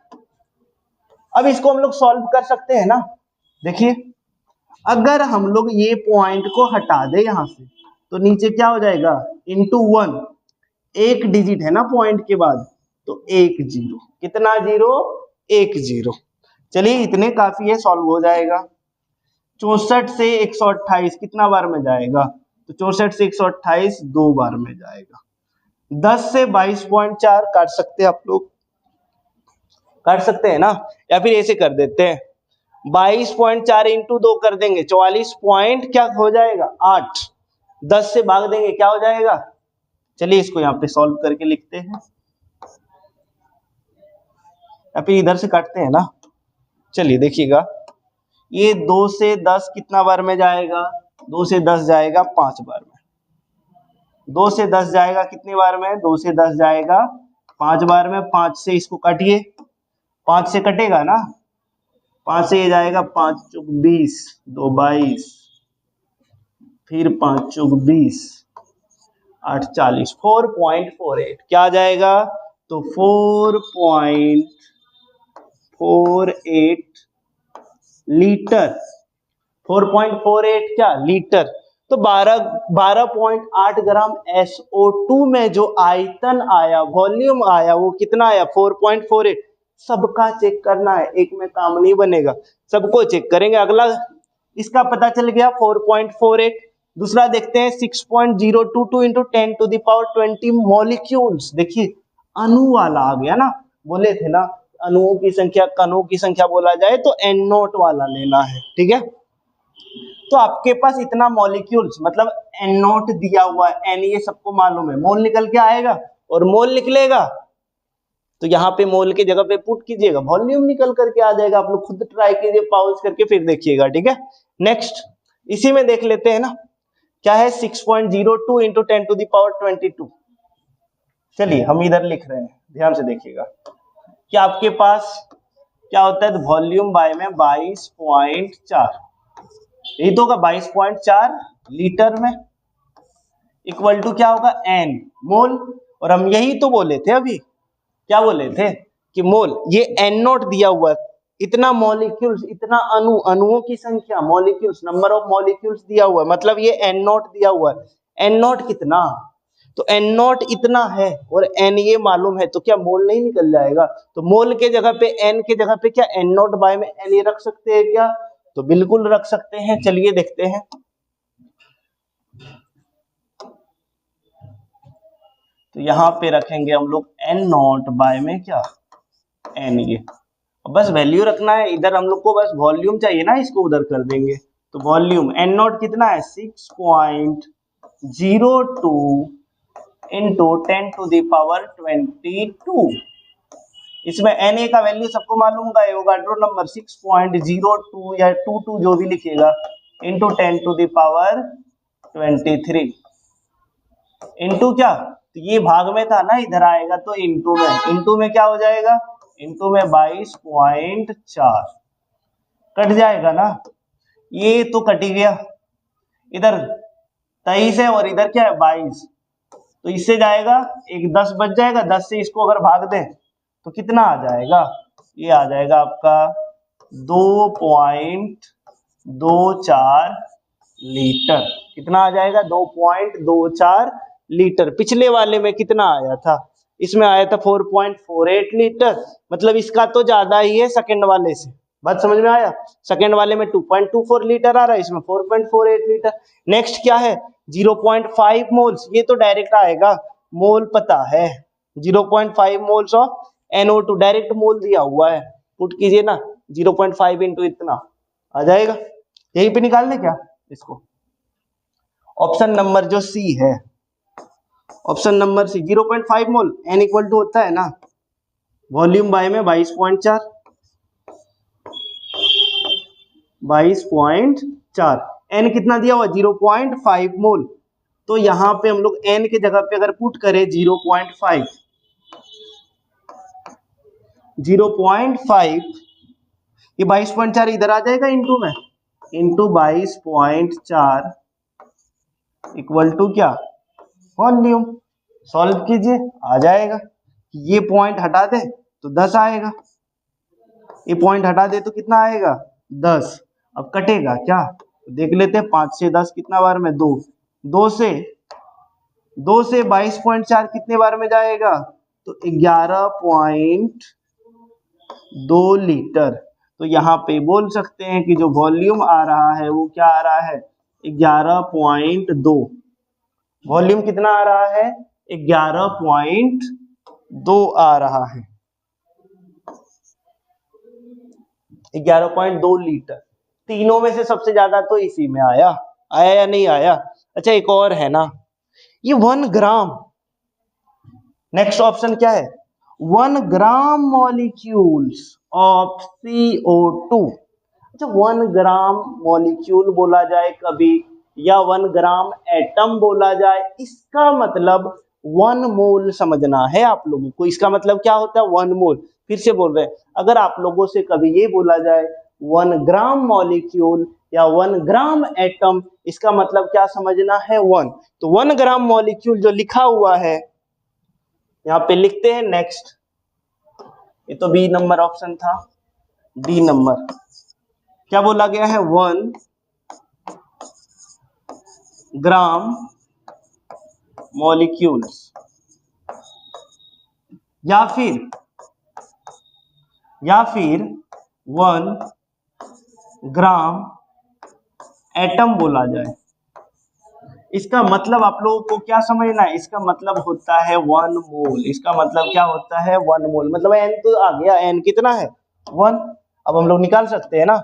अब इसको हम लोग सॉल्व कर सकते हैं ना, देखिए अगर हम लोग ये पॉइंट को हटा दे यहां से तो नीचे क्या हो जाएगा इनटू 1, एक डिजिट है ना पॉइंट के बाद, तो एक जीरो, कितना जीरो एक जीरो। चलिए इतने काफी है, सॉल्व हो जाएगा। 64 से 128 कितना बार में जाएगा, तो 64 से 128 दो बार में जाएगा। 10 से 22.4 काट सकते हैं आप लोग, काट सकते हैं ना, या फिर ऐसे कर देते हैं 22.4 इंटू 2 कर देंगे 44 पॉइंट क्या हो जाएगा 8, 10 से भाग देंगे क्या हो जाएगा। चलिए इसको यहाँ पे सॉल्व करके लिखते हैं, या फिर इधर से काटते हैं ना। चलिए देखिएगा ये 2 से 10 कितना बार में जाएगा, 2 से 10 जाएगा 5 बार में, 2 से 10 जाएगा कितनी बार में, 2 से 10 जाएगा 5 बार में। 5 से इसको काटिए, 5 से कटेगा ना, 5 से ये जाएगा 5 चौक 20, 2 22, फिर 5 चौक 20, 8 40, 4.48 क्या आ जाएगा, तो 4.48 लीटर, 4.48 क्या लीटर। तो 12.8 ग्राम SO2 में जो आयतन आया वॉल्यूम आया वो कितना आया 4.48। सबका चेक करना है, एक में काम नहीं बनेगा, सबको चेक करेंगे। अगला इसका पता चल गया 4.48। दूसरा देखते हैं 6.022 into 10 to the power 20 molecules. देखिए अणु वाला आ गया ना, बोले थे ना अणुओं की संख्या कणों की संख्या बोला जाए तो N नोट वाला लेना है, ठीक है। तो आपके पास इतना मॉलिक्यूल्स मतलब N नोट दिया हुआ है, N ये सबको मालूम है, मोल निकल के आएगा और मोल निकलेगा तो यहाँ पे मोल की जगह पे पुट कीजिएगा, वॉल्यूम निकल करके आ जाएगा। आप लोग खुद ट्राई कीजिए, पॉज करके फिर देखिएगा, ठीक है। नेक्स्ट इसी में देख लेते हैं ना, क्या है 6.02 इंटू 10 टू द पावर 22। चलिए हम इधर लिख रहे हैं, ध्यान से देखिएगा कि आपके पास क्या होता है, वॉल्यूम बाय में 22.4, यही तो होगा 22.4 लीटर में इक्वल टू क्या होगा एन मोल। और हम यही तो बोले थे अभी, क्या बोले थे कि मोल, ये एन नॉट दिया हुआ है, इतना मॉलिक्यूल्स, इतना अणुओं की संख्या, मॉलिक्यूल्स, नंबर ऑफ मॉलिक्यूल्स दिया हुआ है, मतलब ये एन नॉट दिया हुआ है। एन नॉट कितना, तो एन नॉट इतना है और एन ये मालूम है, तो क्या मोल नहीं निकल जाएगा? तो मोल के जगह पे, एन के जगह पे क्या एन नॉट बाय में एन ये रख सकते हैं क्या? तो बिल्कुल रख सकते हैं। चलिए देखते हैं। तो यहाँ पे रखेंगे हम लोग एन नॉट बाय में क्या एन, ये बस वैल्यू रखना है। इधर हम लोग को बस वॉल्यूम चाहिए ना, इसको उधर कर देंगे। तो वॉल्यूम एन नॉट कितना है 6.02 इंटू 10⁻²²। इसमें एन ए का वैल्यू सबको मालूम होगा, एवोगाड्रो नंबर 6.02 या 22 जो भी लिखेगा इंटू 10⁻23 इंटू क्या, तो ये भाग में था ना, इधर आएगा तो इंटू में, इंटू में क्या हो जाएगा, इंटू में 22.4 कट जाएगा ना, ये तो कट ही गया। इधर 23 है और इधर क्या है 22, तो इससे जाएगा एक 10 बच जाएगा, 10 से इसको अगर भाग दें तो कितना आ जाएगा, ये आ जाएगा आपका 2.24 लीटर। कितना आ जाएगा 2.24 लीटर। पिछले वाले में कितना आया था, इसमें आया था 4.48 लीटर, मतलब इसका तो ज्यादा ही है सेकंड वाले से। बात समझ में आया? सेकंड वाले में 2.24 लीटर आ रहा है, इसमें 4.48 लीटर। नेक्स्ट क्या है 0.5 मोल्स, ये तो डायरेक्ट आएगा, मोल पता है 0.5 मोल्स ऑफ NO2 डायरेक्ट मोल दिया हुआ है, पुट कीजिए ना 0.5 इंटू इतना आ जाएगा। यहीं पे निकाल ले क्या इसको, ऑप्शन नंबर जो सी है, option number C 0.5 mole, N equal to होता है ना वॉल्यूम बाय में 22.4, 22.4, एन कितना दिया हुआ 0.5 मोल। तो यहां पे हम लोग एन के जगह पे अगर पुट करें 0.5, 0.5, ये 22.4 इधर आ जाएगा इंटू में, इंटू 22.4 इक्वल टू क्या वॉल्यूम। सॉल्व कीजिए आ जाएगा। ये पॉइंट हटा दे तो 10 आएगा, ये पॉइंट हटा दे तो कितना आएगा 10। अब कटेगा क्या, तो देख लेते हैं 5 से 10 कितना बार में 2, 2 से 22.4 कितने बार में जाएगा, तो 11.2 लीटर। तो यहाँ पे बोल सकते हैं कि जो वॉल्यूम आ रहा है वो क्या आ रहा है 11.2। वॉल्यूम कितना आ रहा है 11.2 आ रहा है, 11.2 लीटर। तीनों में से सबसे ज्यादा तो इसी में आया, आया या नहीं आया? अच्छा एक और है ना, ये 1 ग्राम, नेक्स्ट ऑप्शन क्या है 1 ग्राम मॉलिक्यूल्स ऑफ CO2। अच्छा 1 ग्राम मॉलिक्यूल बोला जाए कभी, या 1 ग्राम एटम बोला जाए, इसका मतलब 1 मोल समझना है आप लोगों को। इसका मतलब क्या होता है 1 मोल। फिर से बोल रहे हैं, अगर आप लोगों से कभी ये बोला जाए 1 ग्राम मॉलिक्यूल या 1 ग्राम एटम, इसका मतलब क्या समझना है 1। तो 1 ग्राम मॉलिक्यूल जो लिखा हुआ है यहाँ पे लिखते हैं नेक्स्ट, ये तो बी नंबर ऑप्शन था, डी नंबर क्या बोला गया है 1 ग्राम मॉलिक्यूल्स, या फिर 1 ग्राम एटम बोला जाए। इसका मतलब आप लोगों को क्या समझना है, इसका मतलब होता है 1 मोल। इसका मतलब क्या होता है 1 मोल, मतलब एन तो आ गया, एन कितना है 1। अब हम लोग निकाल सकते हैं ना,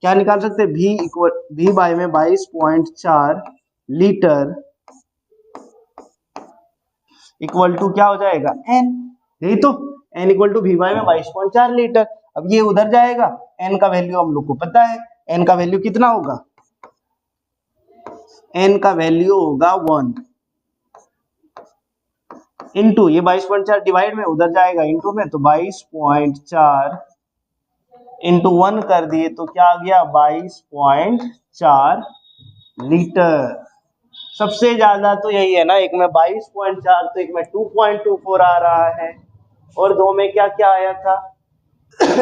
क्या निकाल सकते हैं, भी बाय में 22.4 लीटर इक्वल टू क्या हो जाएगा एन, यही तो एन इक्वल टू भी बाय में 22.4 लीटर। अब ये उधर जाएगा, एन का वैल्यू हम लोग को पता है, एन का वैल्यू कितना होगा, एन का वैल्यू होगा 1 इंटू ये 22.4 डिवाइड में उधर जाएगा इंटू में, तो 22.4 इंटू 1 कर दिए तो क्या आ गया 22.4 लीटर। सबसे ज्यादा तो यही है ना, एक में 22.4 तो एक में 2.24 आ रहा है, और दो में क्या क्या आया था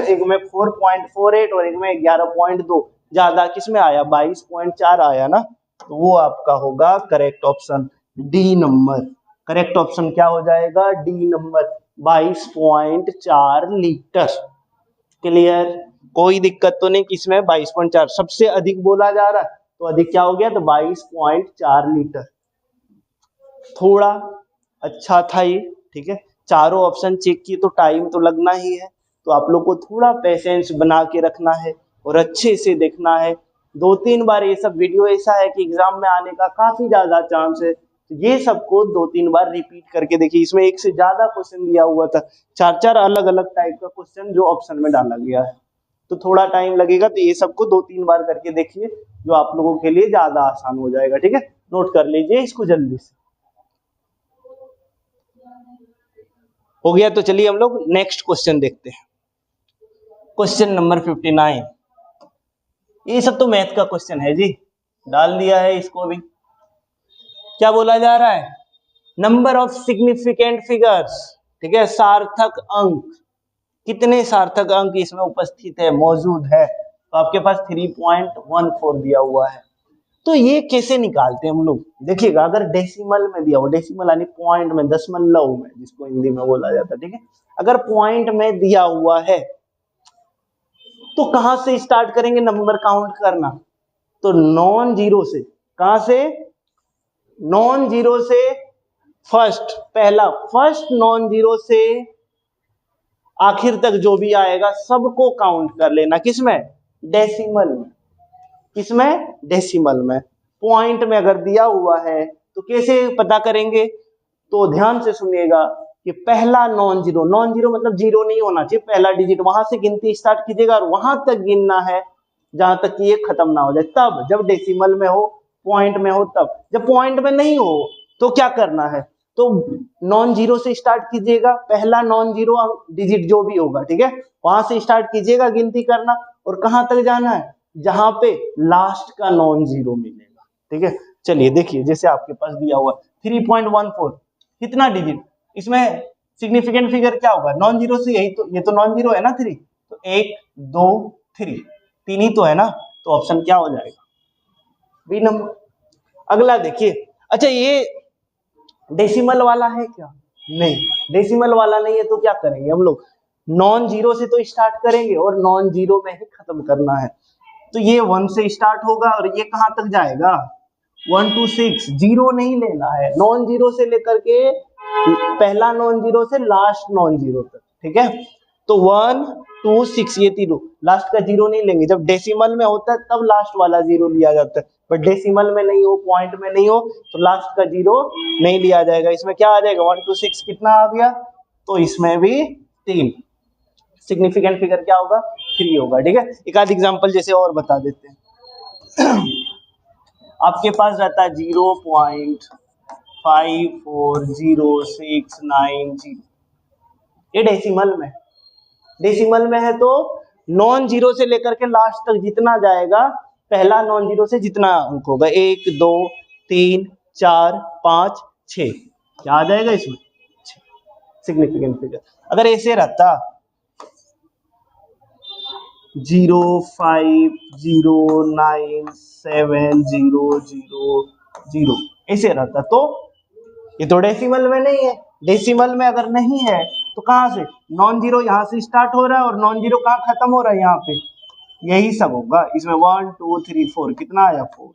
एक में 4.48 और एक में 11.2। ज्यादा किसमें आया, 22.4 आया ना, तो वो आपका होगा correct option D number. Correct option क्या हो जाएगा, डी नंबर, 22.4 लीटर। क्लियर, कोई दिक्कत तो नहीं, किसमें 22.4 सबसे अधिक बोला जा रहा है, तो अधिक क्या हो गया, तो 22.4 लीटर। थोड़ा अच्छा था ये, ठीक है। चारों ऑप्शन चेक किए तो टाइम तो लगना ही है, तो आप लोग को थोड़ा पेशेंस बना के रखना है और अच्छे से देखना है। 2-3 बार ये सब वीडियो ऐसा है कि एग्जाम में आने का काफी ज्यादा चांस है, तो ये सबको 2-3 बार रिपीट करके देखिए। इसमें एक से ज्यादा क्वेश्चन दिया हुआ था, 4-4 अलग अलग टाइप का क्वेश्चन जो ऑप्शन में डाला गया है, तो थोड़ा टाइम लगेगा, तो ये सबको 2-3 बार करके देखिए, जो आप लोगों के लिए ज्यादा आसान हो जाएगा, ठीक है। नोट कर लीजिए इसको जल्दी से। हो गया, तो चलिए हम लोग नेक्स्ट क्वेश्चन देखते हैं। Question number 59। ये सब तो मैथ का क्वेश्चन है जी, डाल दिया है इसको भी। क्या बोला जा रहा है, नंबर ऑफ सिग्निफिकेंट फिगर्स, ठीक है, सार्थक अंक, कितने सार्थक अंक इसमें उपस्थित है, मौजूद है, तो आपके पास 3.14 दिया हुआ है। तो ये कैसे निकालते हैं हम लोग, देखिएगा, अगर डेसिमल में दिया हो, डेसिमल यानी पॉइंट में, दशमलव में, जिसको हिंदी में बोला जाता है, ठीक है। अगर पॉइंट में दिया हुआ है तो कहां से स्टार्ट करेंगे नंबर काउंट करना, तो नॉन जीरो से, कहां से, नॉन जीरो से, फर्स्ट, पहला फर्स्ट नॉन जीरो से आखिर तक जो भी आएगा सबको काउंट कर लेना, किसमें, डेसिमल में, किसमें, डेसिमल में। पॉइंट में अगर दिया हुआ है तो कैसे पता करेंगे, तो ध्यान से सुनिएगा कि पहला नॉन जीरो, नॉन जीरो मतलब जीरो नहीं होना चाहिए, पहला डिजिट, वहां से गिनती स्टार्ट कीजिएगा और वहां तक गिनना है जहां तक कि ये खत्म ना हो जाए, तब जब डेसिमल में हो, पॉइंट में हो तब। जब पॉइंट में नहीं हो तो क्या करना है, तो नॉन जीरो से स्टार्ट कीजिएगा, पहला नॉन जीरो डिजिट जो भी होगा, ठीक है, वहां से स्टार्ट कीजिएगा गिनती करना, और कहां तक जाना है, जहां पे लास्ट का नॉन जीरो मिलेगा, ठीक है। चलिए देखिए, जैसे आपके पास दिया हुआ 3.14, कितना डिजिट, इसमें सिग्निफिकेंट फिगर क्या होगा, नॉन जीरो से, यही तो, ये तो नॉन जीरो है ना 3, तो 1 2 3, 3 ही तो है ना, तो ऑप्शन क्या हो जाएगा, बी नंबर। अगला देखिए, अच्छा ये डेसिमल वाला है क्या, नहीं, डेसिमल वाला नहीं है, तो क्या करेंगे हम लोग, नॉन जीरो से तो स्टार्ट करेंगे और नॉन जीरो में ही खत्म करना है, तो ये 1 से स्टार्ट होगा और ये कहां तक जाएगा, 1 to 6, जीरो नहीं लेना है, नॉन जीरो से लेकर के पहला नॉन जीरो से लास्ट नॉन जीरो तक, ठीक है। तो 1 2 6 ये तीनों, लास्ट का जीरो नहीं लेंगे, जब डेसिमल में होता है तब लास्ट वाला जीरो लिया जाता है, बट डेसिमल में नहीं हो, पॉइंट में नहीं हो, तो लास्ट का जीरो नहीं लिया जाएगा। इसमें क्या आ जाएगा, 1 to 6 कितना आ गया, तो इसमें भी 3, सिग्निफिकेंट फिगर क्या होगा, 3 होगा, ठीक है। एक आध एग्जांपल जैसे और बता देते हैं आपके पास रहता है 0.54069, ये डेसिमल में है, तो नॉन जीरो से लेकर के लास्ट तक जितना जाएगा, पहला नॉन जीरो से जितना अंक होगा, 1 2 3 4 5 6, क्या आ जाएगा इसमें, सिग्निफिकेंट फिगर। अगर ऐसे रहता 0509700 ऐसे रहता, तो ये तो डेसिमल में नहीं है, डेसिमल में अगर नहीं है तो कहां से, नॉन जीरो यहां से स्टार्ट हो रहा है और नॉन जीरो कहां खत्म हो रहा है, यहाँ पे, यही सब होगा इसमें। 1 2 3 4 कितना आया, 4,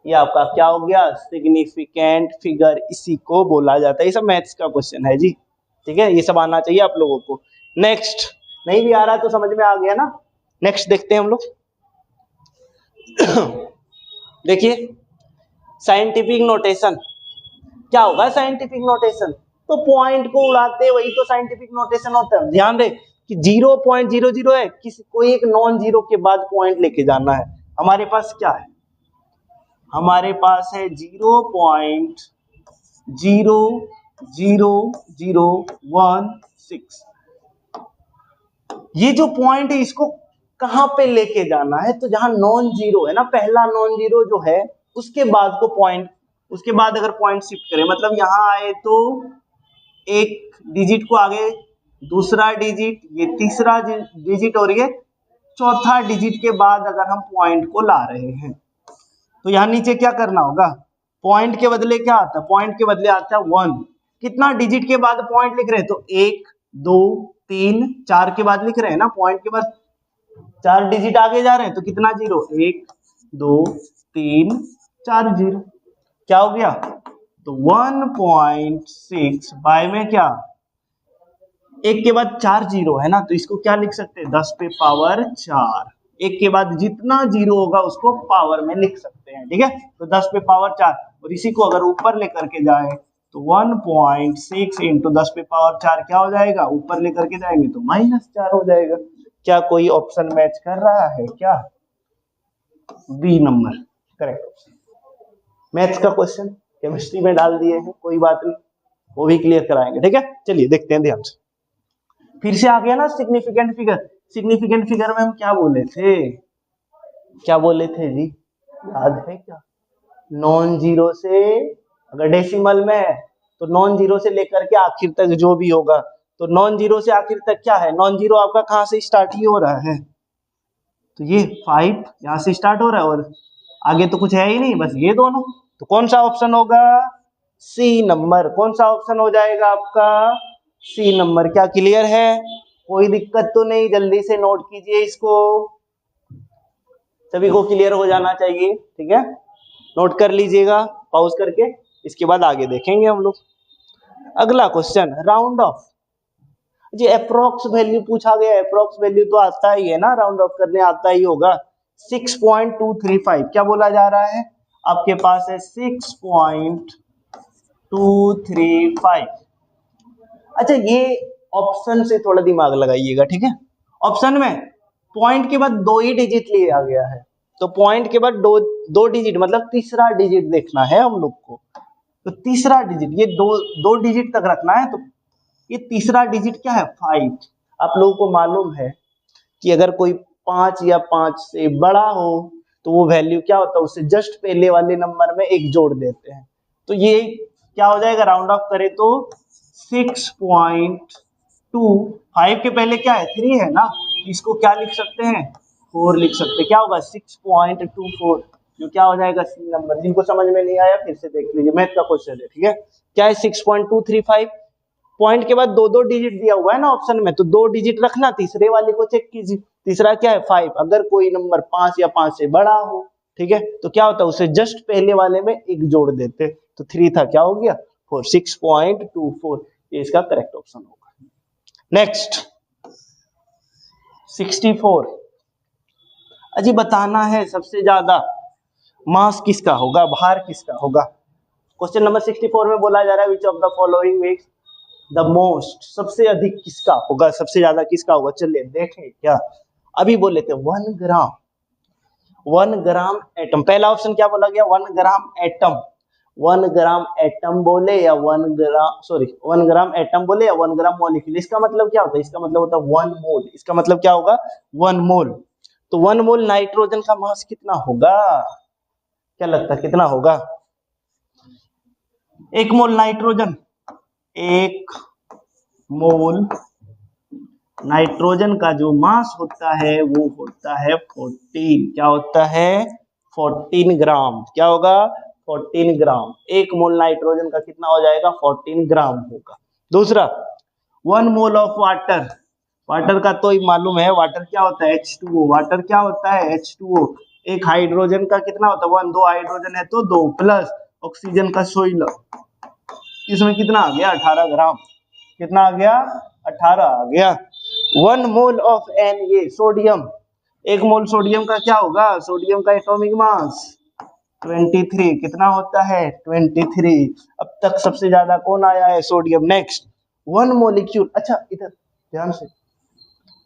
ये आपका क्या हो गया, सिग्निफिकेंट फिगर, इसी को बोला जाता है। ये सब मैथ्स का क्वेश्चन है जी, ठीक है, ये सब आना चाहिए आप लोगों को। नेक्स्ट, नहीं भी आ रहा तो समझ में आ गया ना, नेक्स्ट देखते हैं हम लोग देखिए, साइंटिफिक नोटेशन क्या होगा, साइंटिफिक नोटेशन तो पॉइंट को उड़ाते, वही तो साइंटिफिक नोटेशन होता है। ध्यान रहे कि 0.00 है, किसी कोई एक नॉन जीरो के बाद पॉइंट लेके जाना है। हमारे पास क्या है, हमारे पास है 0.00016, ये जो पॉइंट है इसको कहां पे लेके जाना है, तो जहां नॉन जीरो है ना, पहला नॉन जीरो जो है उसके बाद को पॉइंट, उसके बाद अगर पॉइंट शिफ्ट करें, मतलब यहाँ आए तो एक डिजिट को आगे, दूसरा डिजिट, ये तीसरा डिजिट और ये चौथा डिजिट के बाद अगर हम पॉइंट को ला रहे हैं तो यहाँ नीचे क्या करना होगा, पॉइंट के बदले क्या आता है, पॉइंट के बदले आता है 1। कितना डिजिट के बाद पॉइंट लिख रहे हैं, तो 1 2 3 4 के बाद लिख रहे हैं ना, पॉइंट के बाद 4 डिजिट आगे जा रहे हैं तो कितना जीरो, 1 2 3 4 जीरो, क्या हो गया, तो 1.6 बाय में क्या, एक के बाद 4 जीरो है ना, तो इसको क्या लिख सकते हैं, 10 पे पावर 4। एक के बाद जितना जीरो होगा उसको पावर में लिख सकते हैं, ठीक है, तो 10 पे पावर 4, और इसी को अगर ऊपर लेकर के जाए तो 1.6 इंटू 10 पे पावर 4 क्या हो जाएगा, ऊपर लेकर के जाएंगे तो -4 हो जाएगा। क्या कोई ऑप्शन मैच कर रहा है क्या, बी नंबर करेक्ट। मैथ्स का क्वेश्चन केमिस्ट्री में डाल दिए हैं, कोई बात नहीं, वो भी क्लियर कराएंगे, ठीक है। चलिए देखते हैं ध्यान से, फिर से आ गया ना सिग्निफिकेंट फिगर। सिग्निफिकेंट फिगर में हम क्या बोले थे, क्या बोले थे जी, याद है क्या, नॉन जीरो से, अगर डेसिमल में है तो नॉन जीरो से लेकर के आखिर तक जो भी होगा, तो नॉन जीरो से आखिर तक क्या है, नॉन जीरो आपका कहां से स्टार्ट ही हो रहा है, तो ये 5 यहां से स्टार्ट हो रहा है और आगे तो कुछ है ही नहीं, बस ये दोनों, तो कौन सा ऑप्शन होगा, सी नंबर। कौन सा ऑप्शन हो जाएगा आपका, सी नंबर। क्या क्लियर है, कोई दिक्कत तो नहीं, जल्दी से नोट कीजिए इसको, सभी को क्लियर हो जाना चाहिए, ठीक है, नोट कर लीजिएगा पॉज करके, इसके बाद आगे देखेंगे हम लोग। अगला क्वेश्चन, राउंड ऑफ, जी अप्रोक्स वैल्यू पूछा गया, अप्रोक्स वैल्यू तो आता ही है ना, राउंड ऑफ करने आता ही होगा। 6.235 क्या बोला जा रहा है, आपके पास है 6.235। अच्छा ये ऑप्शन से थोड़ा दिमाग लगाइएगा, ठीक है, ऑप्शन में पॉइंट के बाद 2 ही डिजिट लिया गया है, तो पॉइंट के बाद दो डिजिट मतलब तीसरा डिजिट देखना है हम लोग को, तो तीसरा डिजिट ये दो डिजिट तक रखना है, तो ये तीसरा डिजिट क्या है, 5। आप लोगों को मालूम है कि अगर कोई 5 या 5 से बड़ा हो तो वो वैल्यू क्या होता है, उससे जस्ट पहले वाले नंबर में एक जोड़ देते हैं, तो ये क्या हो जाएगा, राउंड ऑफ करें तो 6.25 के पहले क्या है, 3 है ना, इसको क्या लिख सकते हैं, 4 लिख सकते हैं, क्या होगा 6.24, जो क्या हो जाएगा सी नंबर। जिनको समझ में नहीं आया फिर से देख लीजिए, मैथ का क्वेश्चन है, ठीक है, क्या है 6.235, पॉइंट के बाद दो डिजिट दिया हुआ है ना ऑप्शन में, तो 2 डिजिट रखना, तीसरे वाले को चेक कीजिए, तीसरा क्या है 5। अगर कोई नंबर 5 या 5 से बड़ा हो, ठीक है, तो क्या होता है उसे जस्ट पहले वाले में एक जोड़ देते, तो 3 था, क्या हो गया 4, 6.24, ये इसका करेक्ट ऑप्शन होगा। नेक्स्ट 64, अजी बताना है सबसे ज्यादा मास किसका होगा, भार किसका होगा। क्वेश्चन नंबर 64 में बोला जा रहा है which of the following makes the most, सबसे अधिक किसका होगा, सबसे ज्यादा किसका होगा, चलिए देखें क्या। अभी बोले थे 1 ग्राम, 1 ग्राम एटम, पहला ऑप्शन क्या बोला गया, 1 ग्राम एटम, 1 ग्राम एटम बोले या 1 ग्राम, सॉरी 1 ग्राम एटम बोले या 1 ग्राम मॉलिक्यूल, इसका मतलब क्या होता है, इसका मतलब होता है 1 मोल, इसका मतलब क्या होगा 1 मोल। तो 1 मोल नाइट्रोजन का मास कितना होगा, क्या लगता है कितना होगा, 1 मोल नाइट्रोजन, 1 मोल नाइट्रोजन का जो मास होता है वो होता है 14, क्या होता है 14 ग्राम, क्या होगा 14 ग्राम, 1 मोल नाइट्रोजन का कितना हो जाएगा 14 ग्राम होगा। दूसरा 1 मोल ऑफ वाटर, वाटर का तो मालूम है, वाटर क्या होता है H2O, वाटर क्या होता है H2O, एक हाइड्रोजन का कितना होता है 1, 2 हाइड्रोजन है तो 2 प्लस ऑक्सीजन का 16, इसमें कितना आ गया 18 ग्राम, कितना आ गया 18 आ गया। 1 मोल ऑफ एन, ये सोडियम, 1 मोल सोडियम का क्या होगा, सोडियम का एटॉमिक मास 23, कितना होता है 23। अब तक सबसे ज्यादा कौन आया है, सोडियम। नेक्स्ट 1 मॉलिक्यूल, अच्छा इधर ध्यान से,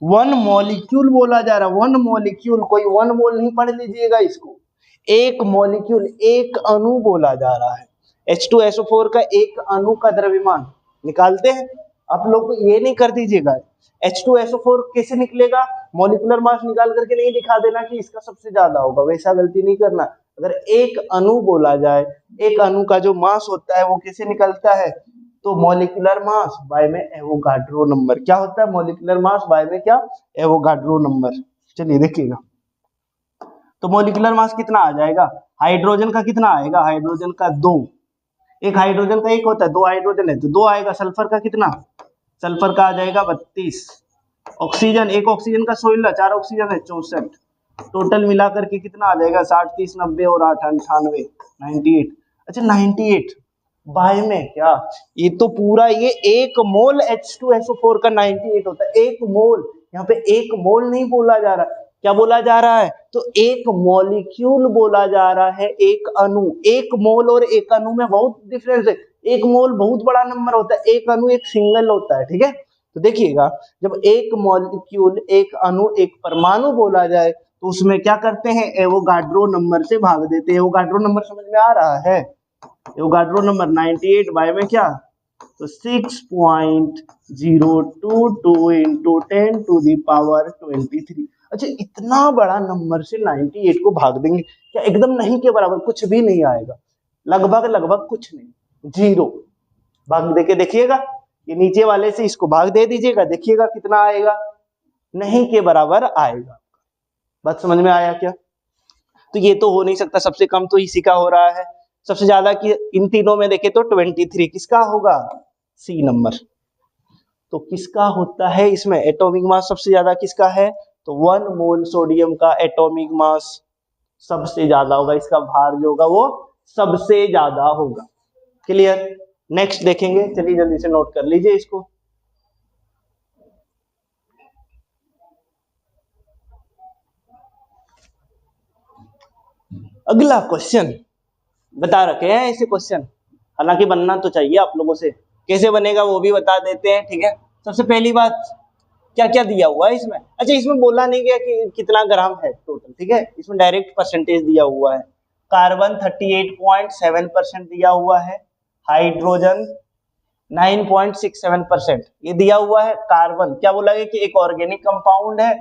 1 मॉलिक्यूल बोला जा रहा है, 1 मॉलिक्यूल, कोई 1 मोल नहीं पढ़ लीजिएगा इसको, एक मॉलिक्यूल, एक अणु बोला जा रहा है। H2SO4 का एक अणु का द्रव्यमान निकालते हैं, आप लोग ये नहीं कर दीजिएगा, H2SO4 कैसे निकलेगा, मॉलिक्यूलर मास निकाल करके नहीं दिखा देना कि इसका सबसे ज्यादा होगा, वैसा गलती नहीं करना, अगर एक अणु बोला जाए, एक अणु का जो मास होता है वो कैसे निकलता है, तो मॉलिक्यूलर मास बाय में एवोगाड्रो नंबर। क्या होता है, मॉलिक्यूलर मास बाय में क्या, एवोगाड्रो नंबर। चलिए देखिएगा, तो मॉलिक्यूलर मास कितना आ जाएगा, हाइड्रोजन का कितना आएगा, हाइड्रोजन का 2, एक हाइड्रोजन का एक होता है, 2 हाइड्रोजन है तो 2 आएगा। सल्फर का कितना, सल्फर का आ जाएगा 32। ऑक्सीजन, एक ऑक्सीजन का 16, 4 ऑक्सीजन है 64। टोटल मिला करके कितना आ जाएगा, 60, 30, 90 और 8 98, 98। अच्छा 98 बाय में क्या, ये तो पूरा ये एक मोल H2SO4 का 98 होता है, एक मोल। यहाँ पे एक मोल नहीं बोला जा रहा, क्या बोला जा रहा है, तो एक मॉलिक्यूल बोला जा रहा है, एक अणु। एक मोल और एक अणु में बहुत डिफरेंस है, एक मोल बहुत बड़ा नंबर होता है, एक अणु एक सिंगल होता है, ठीक है। तो देखिएगा, जब एक मॉलिक्यूल, एक अणु, एक परमाणु बोला जाए तो उसमें क्या करते हैं, एवोगाड्रो नंबर से भाग देते हैं। एवोगाड्रो नंबर समझ में आ रहा है, एवोगाड्रो नंबर 98 बाय में क्या, तो 6.022 इंटू 10 टू द पावर 23। अच्छा इतना बड़ा नंबर से 98 को भाग देंगे, क्या एकदम नहीं के बराबर, कुछ भी नहीं आएगा, लगभग लगभग कुछ नहीं, 0। भाग देके देखिएगा, ये नीचे वाले से इसको भाग दे दीजिएगा, देखिएगा कितना आएगा, नहीं के बराबर आएगा। बात समझ में आया क्या, तो ये तो हो नहीं सकता, सबसे कम तो इसी का हो रहा है, सबसे ज्यादा की इन तीनों में देखे तो 23, किसका होगा, सी नंबर। तो किसका होता है इसमें एटॉमिक मास सबसे ज्यादा किसका है, तो 1 मोल सोडियम का एटॉमिक मास सबसे ज्यादा होगा, इसका भार जो होगा वो सबसे ज्यादा होगा। क्लियर, नेक्स्ट देखेंगे, चलिए जल्दी से नोट कर लीजिए इसको। अगला क्वेश्चन बता रखे हैं ऐसे क्वेश्चन, हालांकि बनना तो चाहिए आप लोगों से, कैसे बनेगा वो भी बता देते हैं, ठीक है। सबसे पहली बात, क्या क्या दिया हुआ है इसमें, अच्छा इसमें बोला नहीं गया कि कितना ग्राम है टोटल, ठीक है, इसमें डायरेक्ट परसेंटेज दिया हुआ है। कार्बन 38.7% दिया हुआ है, हाइड्रोजन 9.67% ये दिया हुआ है। कार्बन क्या बोला गया कि एक ऑर्गेनिक कंपाउंड है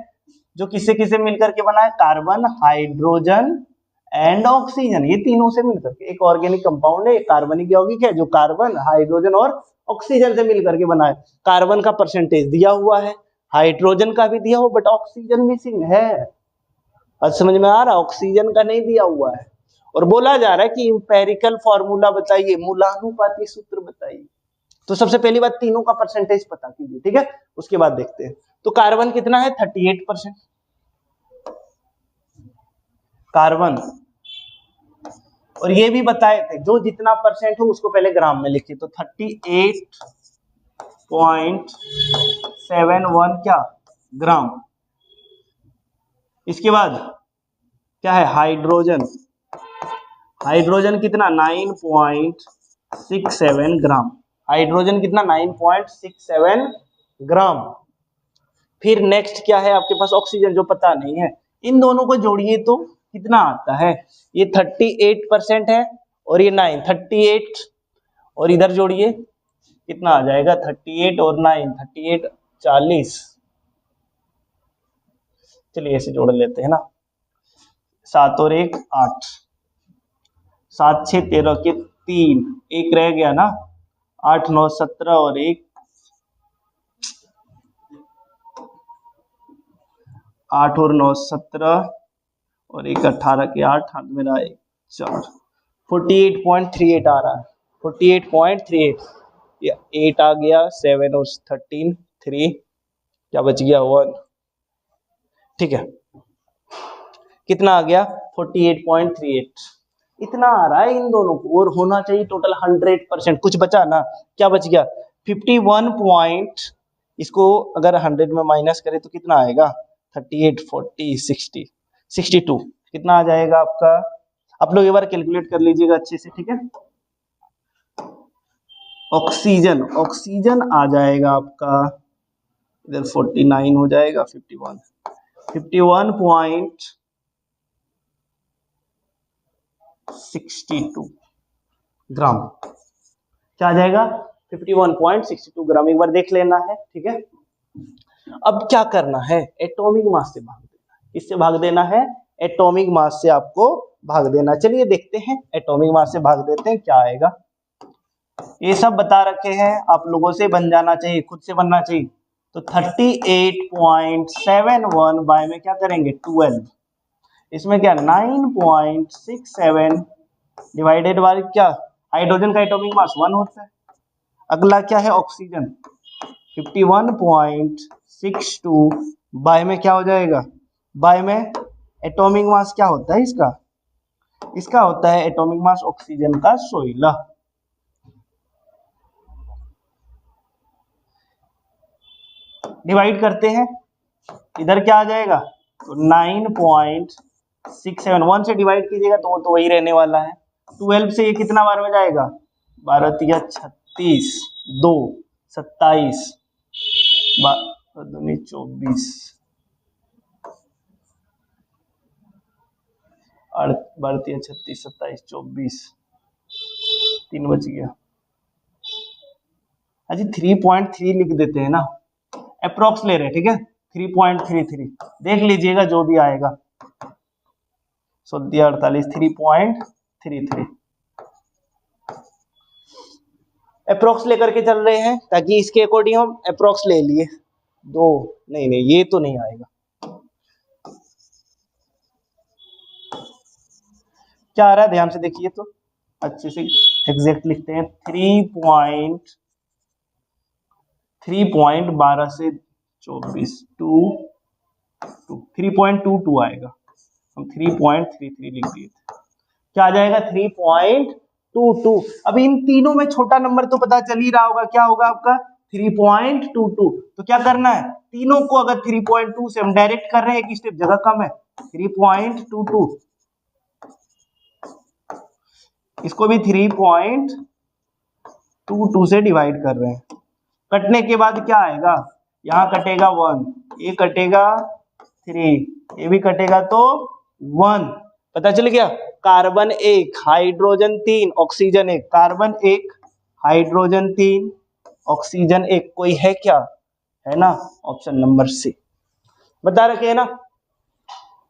जो किससे किससे मिलकर के बना है, कार्बन, हाइड्रोजन एंड ऑक्सीजन, ये तीनों से मिलकर के एक ऑर्गेनिक कंपाउंड है। एक कार्बनिक यौगिक है जो कार्बन, हाइड्रोजन और ऑक्सीजन से मिलकर के बना है। कार्बन का परसेंटेज दिया हुआ है, हाइड्रोजन का भी दिया हुआ, बट ऑक्सीजन मिसिंग है। आज समझ में आ रहा, ऑक्सीजन का नहीं दिया हुआ है। और बोला जा रहा है कि इंपेरिकल फॉर्मूला बताइए, मूलानुपाती सूत्र बताइए। तो सबसे पहली बात तीनों का परसेंटेज पता कीजिए, ठीक है, उसके बाद देखते हैं। तो कार्बन कितना है, 38% कार्बन, और ये भी बताए थे जो जितना परसेंट हो उसको पहले ग्राम में लिखिए, तो 38.71 क्या ग्राम। इसके बाद क्या है, हाइड्रोजन, हाइड्रोजन कितना 9.67 ग्राम, हाइड्रोजन कितना 9.67 ग्राम। फिर नेक्स्ट क्या है आपके पास, ऑक्सीजन, जो पता नहीं है। इन दोनों को जोड़िए तो कितना आता है, ये 38% है और ये 9, 38, और इधर जोड़िए कितना आ जाएगा, 38 और 9, 38, 40। चलिए ऐसे जोड़ लेते हैं ना, 7 और 1 8, 7 6 13 के 3, एक रह गया ना, 8 9 17 और 1 8 और 9 17 और 1 18 के 8, हाथ में रहा 1 4, 48.38 आ रहा है, 48.38, 8 आ गया, 7 और 13 3, क्या बच गया 1, ठीक है, कितना आ गया 48.38, इतना आ रहा है इन दोनों को, और होना चाहिए टोटल 100%, कुछ बचा ना, क्या बच गया 51 पॉइंट, इसको अगर 100 में माइनस करें तो कितना आएगा, 38 40 60 62, कितना आ जाएगा आपका, आप लोग एक बार कैलकुलेट कर लीजिएगा अच्छे से, ठीक है। ऑक्सीजन, ऑक्सीजन आ जाएगा आपका इधर 49 हो जाएगा, 51.62 ग्राम, क्या आ जाएगा 51.62 ग्राम, एक बार देख लेना है, ठीक है। अब क्या करना है, एटॉमिक मास से भाग देना है, किससे भाग देना है, एटॉमिक मास से आपको भाग देना। चलिए देखते हैं, एटॉमिक मास से भाग देते हैं क्या आएगा। ये सब बता रखे हैं, आप लोगों से बन जाना चाहिए, खुद से बनना चाहिए। तो 38.71 बाय में क्या करेंगे 12, इसमें क्या 9.67 डिवाइडेड बाय क्या, हाइड्रोजन का एटॉमिक मास 1 होता है। अगला क्या है ऑक्सीजन, 51.62 बाय में क्या हो जाएगा, बाय में एटॉमिक मास क्या होता है इसका, इसका होता है एटॉमिक मास ऑक्सीजन का 16। डिवाइड करते हैं, इधर क्या आ जाएगा, तो 9.671 से डिवाइड कीजिएगा तो वही रहने वाला है। 12 से ये कितना बार में जाएगा, 12 तिया 36, 2 27, 12 24, 12 36 27 24, 3 बच गया। अजी 3.3 लिख देते हैं ना, अप्रोक्स ले रहे हैं, ठीक है 3.33 देख लीजिएगा जो भी आएगा, 48 3.33 अप्रोक्स लेकर के चल रहे हैं ताकि इसके अकॉर्डिंग हम अप्रोक्स ले लिए। दो नहीं ये तो नहीं आएगा, क्या आ रहा है ध्यान से देखिए तो अच्छे से एग्जैक्ट लिखते हैं। 3.12 से 24 3.22 आएगा, हम 3.33 लिख दिए थे, क्या आ जाएगा 3.22। अब इन तीनों में छोटा नंबर तो पता चल ही रहा होगा, क्या होगा आपका 3.22। तो क्या करना है, तीनों को अगर 3.2 से हम डायरेक्ट कर रहे हैं, एक स्टेप जगह कम है, 3.22, इसको भी 3.22 से डिवाइड कर रहे हैं। कटने के बाद क्या आएगा, यहाँ कटेगा 1, ये कटेगा 3, ये भी कटेगा तो 1, पता चल गया। Carbon 1 hydrogen 3 oxygen 1, carbon 1 hydrogen 3 oxygen 1, कोई है क्या, है ना, ऑप्शन नंबर सी बता रखे है ना।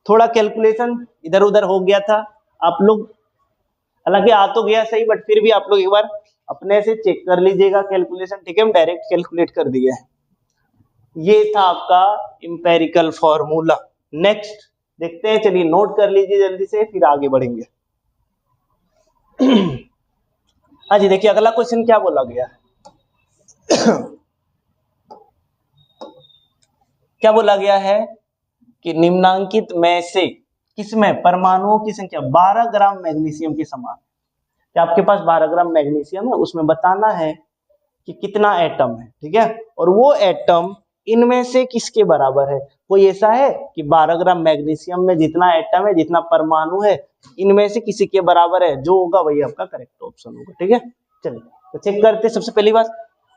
थोड़ा कैलकुलेशन इधर उधर हो गया था, आप लोग हालांकि आ तो गया सही, बट फिर भी आप लोग एक बार अपने से चेक कर लीजिएगा कैलकुलेशन, ठीक है, हम डायरेक्ट कैलकुलेट कर दिया है। ये था आपका इंपेरिकल फॉर्मूला। नेक्स्ट देखते हैं, चलिए नोट कर लीजिए जल्दी से, फिर आगे बढ़ेंगे। हाँ जी देखिए अगला क्वेश्चन क्या बोला गया है। क्या बोला गया है कि निम्नांकित में से किसमें परमाणुओं की संख्या 12 ग्राम मैग्नीशियम के समान, कि आपके पास 12 ग्राम मैग्नीशियम है, उसमें बताना है कि कितना एटम है, ठीक है, और वो एटम इनमें से किसके बराबर है। कोई ऐसा है कि 12 ग्राम मैग्नीशियम में जितना एटम है, जितना परमाणु है, इनमें से किसी के बराबर है, जो होगा वही आपका करेक्ट ऑप्शन होगा, ठीक है। चलिए तो चेक करते, सबसे पहली बात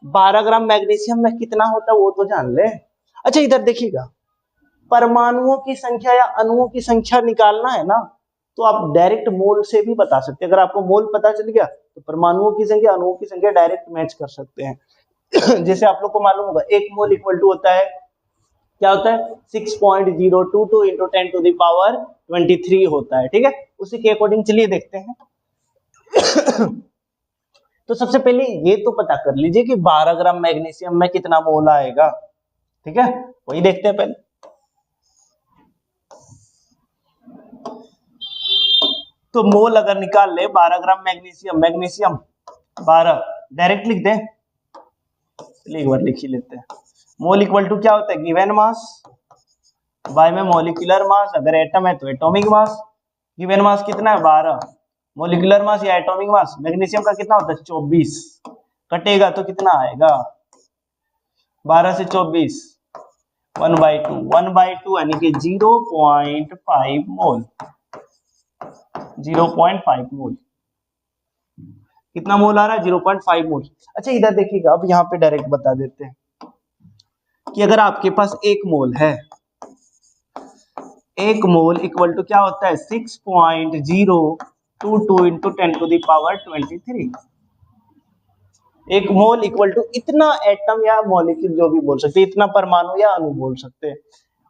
12 ग्राम मैग्नीशियम में कितना होता है वो तो जान ले। अच्छा इधर देखिएगा, परमाणुओं की संख्या या अणुओं की संख्या निकालना है ना, तो आप डायरेक्ट मोल से भी बता सकते हैं। अगर आपको मोल पता चल गया तो परमाणुओं की संख्या अणुओं की संख्या डायरेक्ट मैच कर सकते हैं। जैसे आप लोग को मालूम होगा 1 मोल इक्वल टू होता है, क्या होता है 6.022 इंटू 10 टू द पावर 23 होता है, ठीक है, उसी के अकॉर्डिंग चलिए देखते हैं। तो सबसे पहले ये तो पता कर लीजिए कि 12 ग्राम मैग्नीशियम में कितना मोल आएगा, ठीक है, वही देखते हैं पहले। तो मोल अगर निकाल ले 12 ग्राम मैग्नीशियम 12 डायरेक्ट लिख दें, चलिए एक बार लिख ही लेते हैं। मोल इक्वल टू क्या होता है, गिवन मास बाय में मॉलिक्यूलर मास, अगर एटम है तो एटॉमिक मास, गिवन मास कितना है 12, मॉलिक्यूलर मास या एटॉमिक मास मैग्नीशियम का कितना होता है 24, कटेगा तो कितना आएगा 12 से 24 1/2 यानी कि 0.5 मोल, 0.5 मोल, कितना मोल आ रहा है 0.5 मोल। अच्छा इधर देखिएगा, अब यहाँ पे डायरेक्ट बता देते हैं कि अगर आपके पास 1 मोल है, 1 मोल इक्वल टू क्या होता है 6.022 into 10 to the power 23। 1 mole equal to इतना एटम या मॉलिक्यूल जो भी बोल सकते हैं, इतना परमाणु या अणु बोल सकते हैं।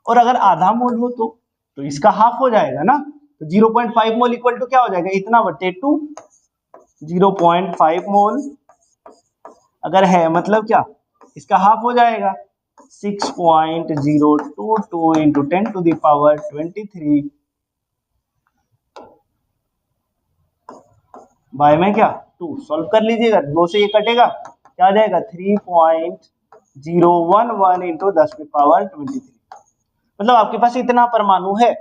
और अगर आधा मोल हो तो इसका हाफ हो जाएगा ना, तो 0.5 मोल इक्वल टू क्या हो जाएगा, इतना बटे 2। 0.5 मोल अगर है मतलब क्या, इसका हाफ हो जाएगा। 6.022 इंटू 10⁻23 बाय में क्या 2। सॉल्व कर लीजिएगा, 2 से ये कटेगा, क्या आ जाएगा 3.011 इंटू 10⁻23। मतलब आपके पास इतना परमाणु है,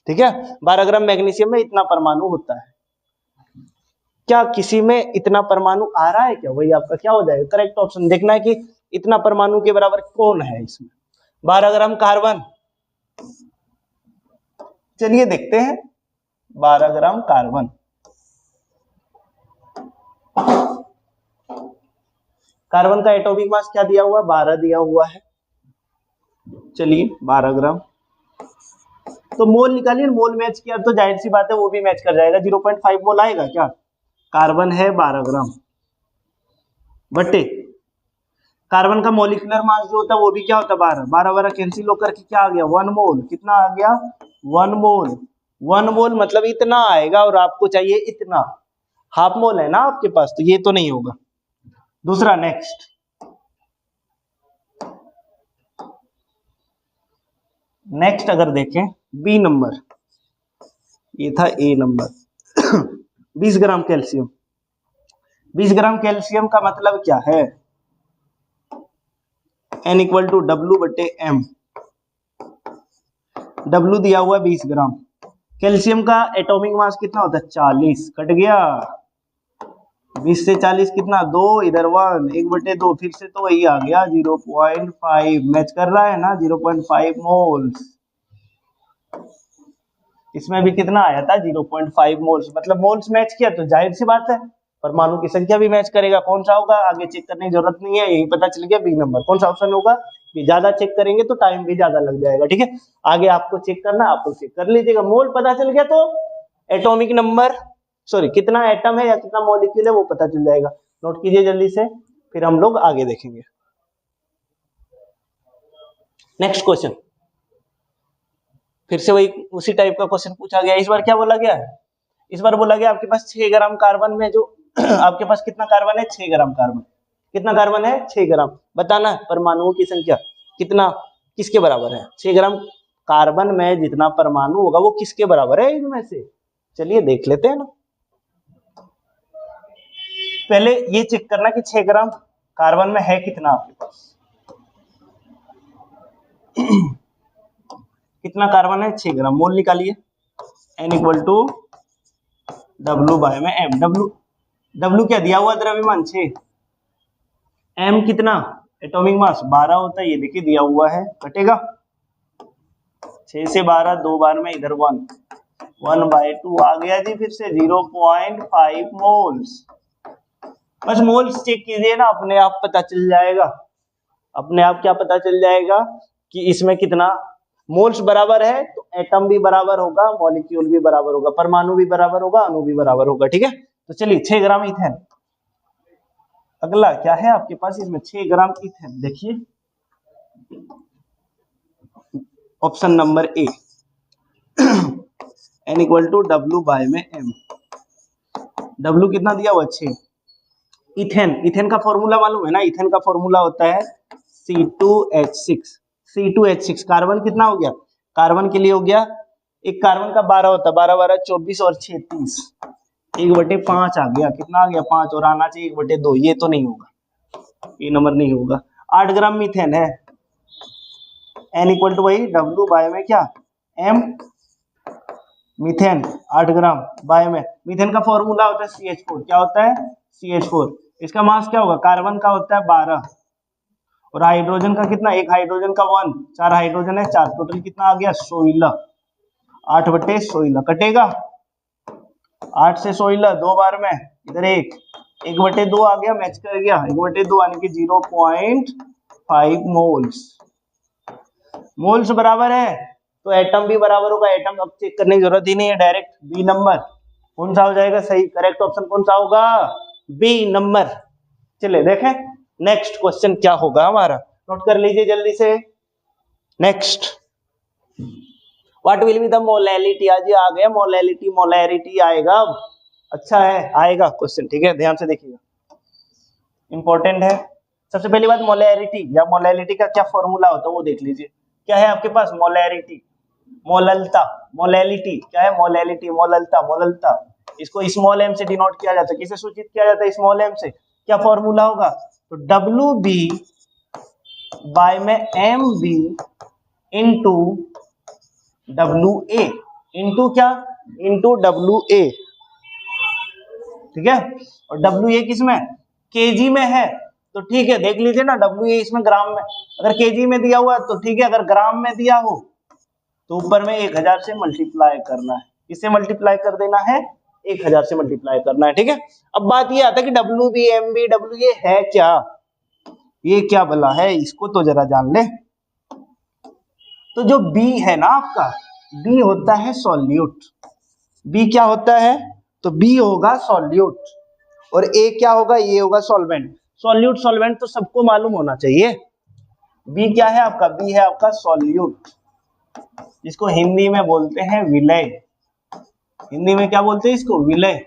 ठीक है। 12 ग्राम मैग्नीशियम में इतना परमाणु होता है। क्या किसी में इतना परमाणु आ रहा है क्या, वही आपका क्या हो जाएगा करेक्ट ऑप्शन। देखना है कि इतना परमाणु के बराबर कौन है इसमें। 12 ग्राम कार्बन, चलिए देखते हैं। 12 ग्राम कार्बन, कार्बन का एटॉमिक मास क्या दिया हुआ है, 12 दिया हुआ है। चलिए 12 ग्राम, तो मोल निकालिए। मोल मैच किया तो जाहिर सी बात है वो भी मैच कर जाएगा। 0.5 मोल आएगा क्या, कार्बन है 12 ग्राम बटे कार्बन का मॉलिक्यूलर मास जो होता है वो भी क्या होता है 12। 12 12 कैंसिल होकर के क्या आ गया 1 मोल। कितना आ गया 1 मोल। 1 मोल मतलब इतना आएगा और आपको चाहिए इतना। हाफ मोल है ना आपके पास, तो ये तो नहीं होगा। दूसरा नेक्स्ट, नेक्स्ट अगर देखें बी नंबर, ये था A number. 20 gram calcium. 20 gram calcium का मतलब क्या है, N इक्वल टू डब्ल्यू बटे एम। डब्ल्यू दिया हुआ है 20 ग्राम। कैल्शियम का एटॉमिक मास कितना होता है 40, कट गया 20 से 40 कितना 2, इधर 1, 1/2, फिर से तो वही आ गया 0.5। मैच कर रहा है ना 0.5 मोल्स। इसमें भी कितना आया था 0.5 मोल्स। मतलब मोल्स मैच किया तो जाहिर सी बात है परमाणु की संख्या भी मैच करेगा। कौन सा होगा आगे चेक करने की जरूरत नहीं है, यही पता चल गया बी नंबर। कौन सा ऑप्शन होगा, ज्यादा चेक करेंगे तो टाइम भी ज्यादा लग जाएगा, ठीक है। आगे आपको चेक करना, आपको चेक कर लीजिएगा। मोल पता चल गया तो एटॉमिक नंबर, सॉरी कितना एटम है या कितना मॉलिक्यूल है वो पता चल जाएगा। नोट कीजिए जल्दी से, फिर हम लोग आगे देखेंगे। नेक्स्ट क्वेश्चन, फिर से वही उसी टाइप का क्वेश्चन पूछा गया। इस बार क्या बोला गया है, इस बार बोला गया आपके पास 6 ग्राम कार्बन में जो आपके पास कितना कार्बन है 6 ग्राम कार्बन। कितना कार्बन है 6 ग्राम। बताना है परमाणुओं की संख्या कितना किसके बराबर है। 6 ग्राम कार्बन में जितना परमाणु होगा वो किसके बराबर है इनमें से, चलिए देख लेते हैं ना। पहले ये चेक करना कि 6 ग्राम कार्बन में है कितना आपके पास। कितना कार्बन है 6 ग्राम। मोल निकालिए, N equal to W by में एम। डब्ल्यू क्या दिया हुआ द्रव्यमान 6, एम कितना एटॉमिक मास 12 होता है, ये देखिए दिया हुआ है, कटेगा 6 से 12, 2 बार में इधर 1/2 आ गया जी। फिर से 0.5 मोल्स। बस मोल्स चेक कीजिए ना, अपने आप पता चल जाएगा। अपने आप क्या पता चल जाएगा कि इसमें कितना मोल्स बराबर है, तो एटम भी बराबर होगा, मॉलिक्यूल भी बराबर होगा, परमाणु भी बराबर होगा, अणु भी बराबर होगा, ठीक है। तो चलिए 6 ग्राम इथेन। अगला क्या है आपके पास इसमें 6 ग्राम इथेन। देखिए option number A, N equal to W by में एम। डब्ल्यू कितना दिया हुआ 6। इथेन, इथेन का फॉर्मूला मालूम है ना, इथेन का फॉर्मूला होता है C2H6। C2H6 कार्बन कितना हो गया, कार्बन के लिए हो गया, एक कार्बन का 12 होता है, 12 12 24 और 6 30, 1/5 आ गया। कितना आ गया 5, और आना चाहिए 1/2। ये तो नहीं होगा, ये नंबर नहीं होगा। 8 ग्राम मीथेन है, N इक्वल टू वही डब्ल्यू बाय में क्या एम। मीथेन 8 ग्राम बाय में, मीथेन का फॉर्मूला होता है CH4। क्या होता है CH4। इसका मास क्या होगा, कार्बन का होता है 12 और हाइड्रोजन का कितना, एक हाइड्रोजन का 1, 4 हाइड्रोजन है 4, टोटल कितना आ गया 16। 8/16 कटेगा, 8 से 16 2 बार में, इधर 1/2 आ गया, मैच कर गया 1/2 यानी कि 0.5 मोल्स। मोल्स बराबर है तो एटम भी बराबर होगा। एटम अब चेक करने की जरूरत ही नहीं है, डायरेक्ट बी नंबर। कौन सा हो जाएगा सही, करेक्ट ऑप्शन कौन सा होगा, बी नंबर। चलिए देखें नेक्स्ट क्वेश्चन क्या होगा हमारा, नोट कर लीजिए जल्दी से। Next what will be the molality, आज ये आ गया मोलैलिटी, मोलैरिटी आएगा अब। अच्छा है, आएगा क्वेश्चन, ठीक है, ध्यान से देखिएगा, इंपॉर्टेंट है। सबसे पहली बात मोलैरिटी या मोलैलिटी का क्या फॉर्मूला होता है वो देख लीजिए। क्या है आपके पास मोलैरिटी, मोललता, मोलैलिटी क्या है, मोलैलिटी, मोललता, मोललता, इसको स्मॉल एम से डिनोट किया जाता है। किसे सूचित किया जाता है, स्मॉल एम से। क्या फॉर्मूला होगा, तो डब्ल्यू बी बाय में M B into W A, into क्या, इंटू डब्ल्यू ए, ठीक है। और डब्ल्यू ए किसमें, केजी में है, तो ठीक है, देख लीजिए ना, डब्ल्यू ए इसमें ग्राम में, अगर केजी में दिया हुआ है तो ठीक है, अगर ग्राम में दिया हो तो ऊपर में 1000 से मल्टीप्लाई करना है। किससे मल्टीप्लाई कर देना है, 1000 से मल्टीप्लाई करना है, ठीक है। अब बात ये आता है कि W B M B W ये है क्या, ये क्या भला है, इसको तो जरा जान ले। तो जो बी है ना आपका, बी होता है सॉल्यूट, बी क्या होता है, तो बी होगा सॉल्यूट, और ए क्या होगा, ये होगा सॉल्वेंट। सॉल्यूट सॉल्वेंट तो सबको मालूम होना चाहिए। बी क्या है आपका, बी है आपका सॉल्यूट, जिसको हिंदी में बोलते हैं विलय, हिंदी में क्या बोलते हैं इसको, विलय।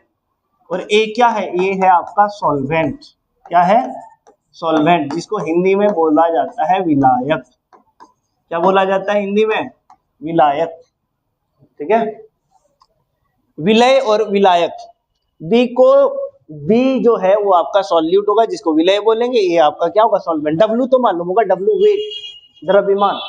और ए क्या है, ए है आपका सॉल्वेंट, क्या है, सॉल्वेंट, जिसको हिंदी में बोला जाता है विलायक। क्या बोला जाता है हिंदी में, विलायक, ठीक है। विलय और विलायक, बी को, बी जो है वो आपका सॉल्यूट होगा, जिसको विलय बोलेंगे, ये आपका क्या होगा, सॉल्वेंट। डब्ल्यू तो मालूम होगा, डब्ल्यू वेट, द्रव्यमान,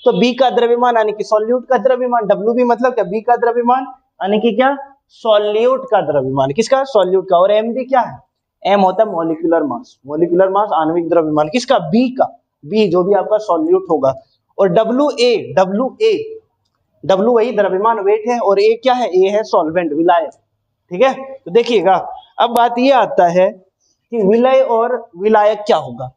तो बी का द्रव्यमान यानी कि सॉल्यूट का द्रव्यमान, डब्ल्यू बी मतलब क्या, बी का द्रव्यमान यानी कि क्या, सॉल्यूट का द्रव्यमान, किसका, सॉल्यूट का। और एम बी क्या है, एम होता है मॉलिक्यूलर मास, मॉलिक्यूलर मास आणविक द्रव्यमान, किसका, बी का, बी जो भी आपका सॉल्यूट होगा। और W A, W A, W वही द्रव्यमान वेट है, और ए क्या है, ए है सॉल्वेंट, विलायक, ठीक है। तो देखिएगा, अब बात ये आता है कि विलय और विलायक क्या होगा।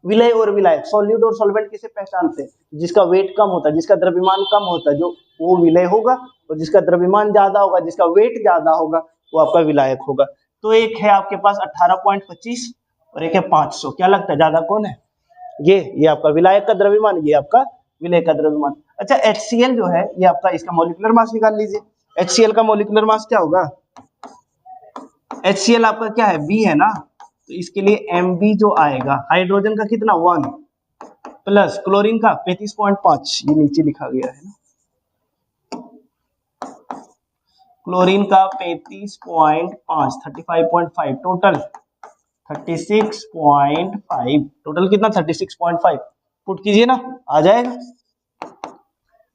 विलय और विलायक, सॉल्यूट और सॉल्वेंट किसे पहचानते हैं, जिसका वेट कम होता है, जिसका द्रव्यमान कम होता है, जो वो विलय होगा, और जिसका द्रव्यमान ज्यादा होगा, जिसका वेट ज्यादा होगा, वो आपका विलायक होगा। तो एक है आपके पास 18.25 और एक है 500, क्या लगता है ज्यादा कौन है, ये आपका विलायक का द्रव्यमान, ये आपका विलय का द्रव्यमान। अच्छा HCl जो है ये आपका, इसका मॉलिक्यूलर मास निकाल लीजिए। HCl का मॉलिक्यूलर मास क्या होगा, HCl आपका क्या है, बी है ना, तो इसके लिए Mb जो आएगा, हाइड्रोजन का कितना 1 प्लस क्लोरीन का 35.5, ये नीचे लिखा गया है ना, क्लोरीन का 35.5, 35.5, टोटल 36.5, टोटल कितना 36.5, पुट कीजिए ना, आ जाएगा।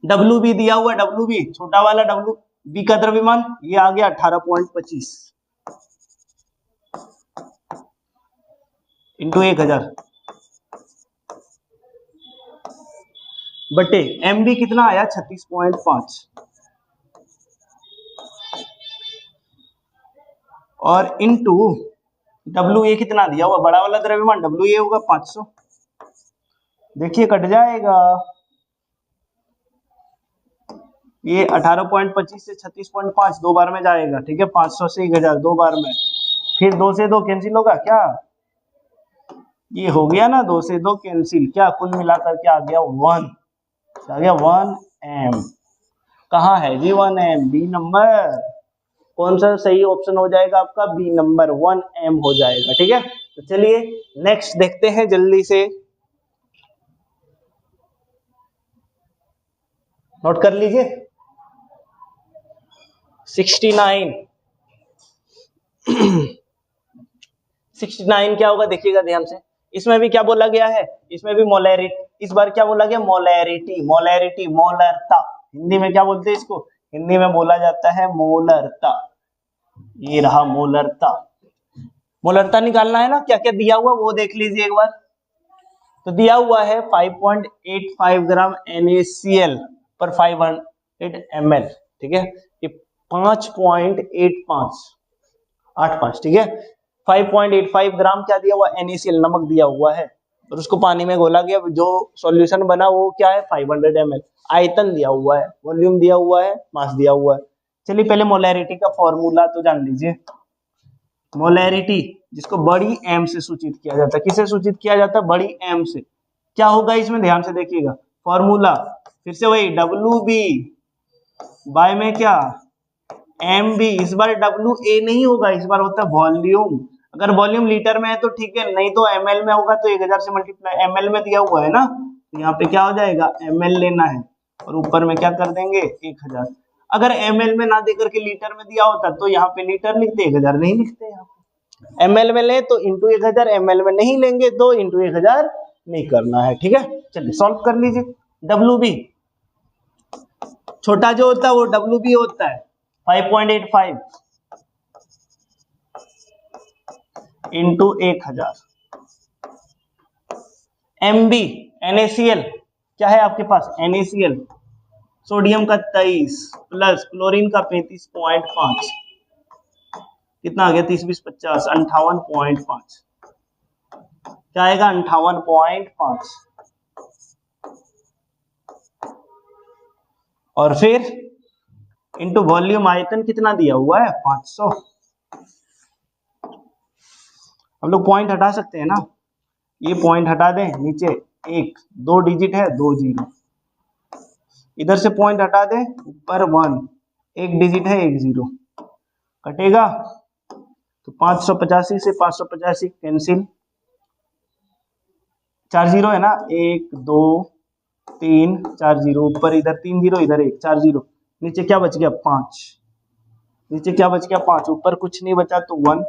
डब्ल्यू बी दिया हुआ, डब्ल्यू बी छोटा वाला, डब्ल्यू बी का द्रव्यमान ये आ गया 18.25 इंटू 1000 बटे एम बी कितना आया 36.5, और इंटू डब्ल्यू ए कितना दिया हुआ, बड़ा वाला द्रव्यमान डब्ल्यू ए होगा 500, देखिए कट जाएगा, ये 18.25 से 36.5 दो बार में जाएगा, ठीक है, 500 से 1000 दो बार में, फिर 2 से 2 कैंसिल होगा, क्या ये हो गया ना, 2 से 2 कैंसिल, क्या कुल मिलाकर क्या आ गया 1, आ गया 1 एम। कहाँ है जी 1 एम, बी नंबर, कौन सा सही ऑप्शन हो जाएगा आपका, बी नंबर 1 एम हो जाएगा, ठीक है। तो चलिए नेक्स्ट देखते हैं जल्दी से, नोट कर लीजिए 69 69 क्या होगा देखिएगा ध्यान से, इसमें भी क्या बोला गया है, इसमें भी मोलैरिटी, इस बार क्या बोला गया, मोलैरिटी, मोलैरिटी, मोलरता, हिंदी में क्या बोलते हैं इसको, हिंदी में बोला जाता है मोलरता, ये रहा मोलरता। मोलरता निकालना है ना, क्या क्या दिया हुआ वो देख लीजिए एक बार। तो दिया हुआ है 5.85 ग्राम NaCl पर 500 ml, ठीक है, ये 5.85, ठीक है, 5.85 ग्राम क्या दिया हुआ, NaCl नमक दिया हुआ है, और उसको पानी में घोला गया, जो सॉल्यूशन बना वो क्या है 500 ml, आयतन दिया हुआ है, वॉल्यूम दिया हुआ है, मास दिया हुआ है। चलिए पहले मोलैरिटी का फॉर्मूला तो जान लीजिए, मोलैरिटी जिसको बड़ी एम से सूचित किया जाता है, किसे सूचित किया जाता है, बड़ी एम से, क्या होगा इसमें ध्यान से देखिएगा, फॉर्मूला फिर से वही डब्ल्यू बी बाय में क्या एम बी, इस बार डब्ल्यू ए नहीं होगा, इस बार होता है वॉल्यूम। अगर वॉल्यूम लीटर में है तो ठीक है, नहीं तो एमएल में होगा तो 1000 से मल्टीप्लाई, एमएल में दिया हुआ है ना, तो यहाँ पे क्या हो जाएगा एमएल लेना है और ऊपर में क्या कर देंगे 1000। अगर एमएल में ना देकर के लीटर में दिया होता तो यहाँ पे लीटर लिखते, 1000 नहीं लिखते। यहाँ पे एमएल में ले तो इंटू 1000, एमएल में नहीं लेंगे तो इंटू 1000 नहीं करना है, ठीक है। चलिए सॉल्व कर लीजिए। डब्ल्यू बी छोटा जो होता है वो डब्ल्यू बी होता है 5.85 इंटू 1000। एम बी NaCl क्या है आपके पास, NaCl सोडियम का 23 प्लस क्लोरीन का 35.5, कितना आ गया 30 20 50 58.5, क्या आएगा 58.5। और फिर इंटू वॉल्यूम, आयतन कितना दिया हुआ है 500। हम लोग पॉइंट हटा सकते हैं ना, ये पॉइंट हटा दें, नीचे एक 2 डिजिट है 2 जीरो, इधर से पॉइंट हटा दें, ऊपर 1 1 डिजिट है 1 जीरो, कटेगा तो 585 से 585 कैंसिल, 4 जीरो है ना, 1 2 3 4 जीरो, ऊपर इधर 3 जीरो इधर 1 4 जीरो, नीचे क्या बच गया 5, नीचे क्या बच गया 5, ऊपर कुछ नहीं बचा तो 1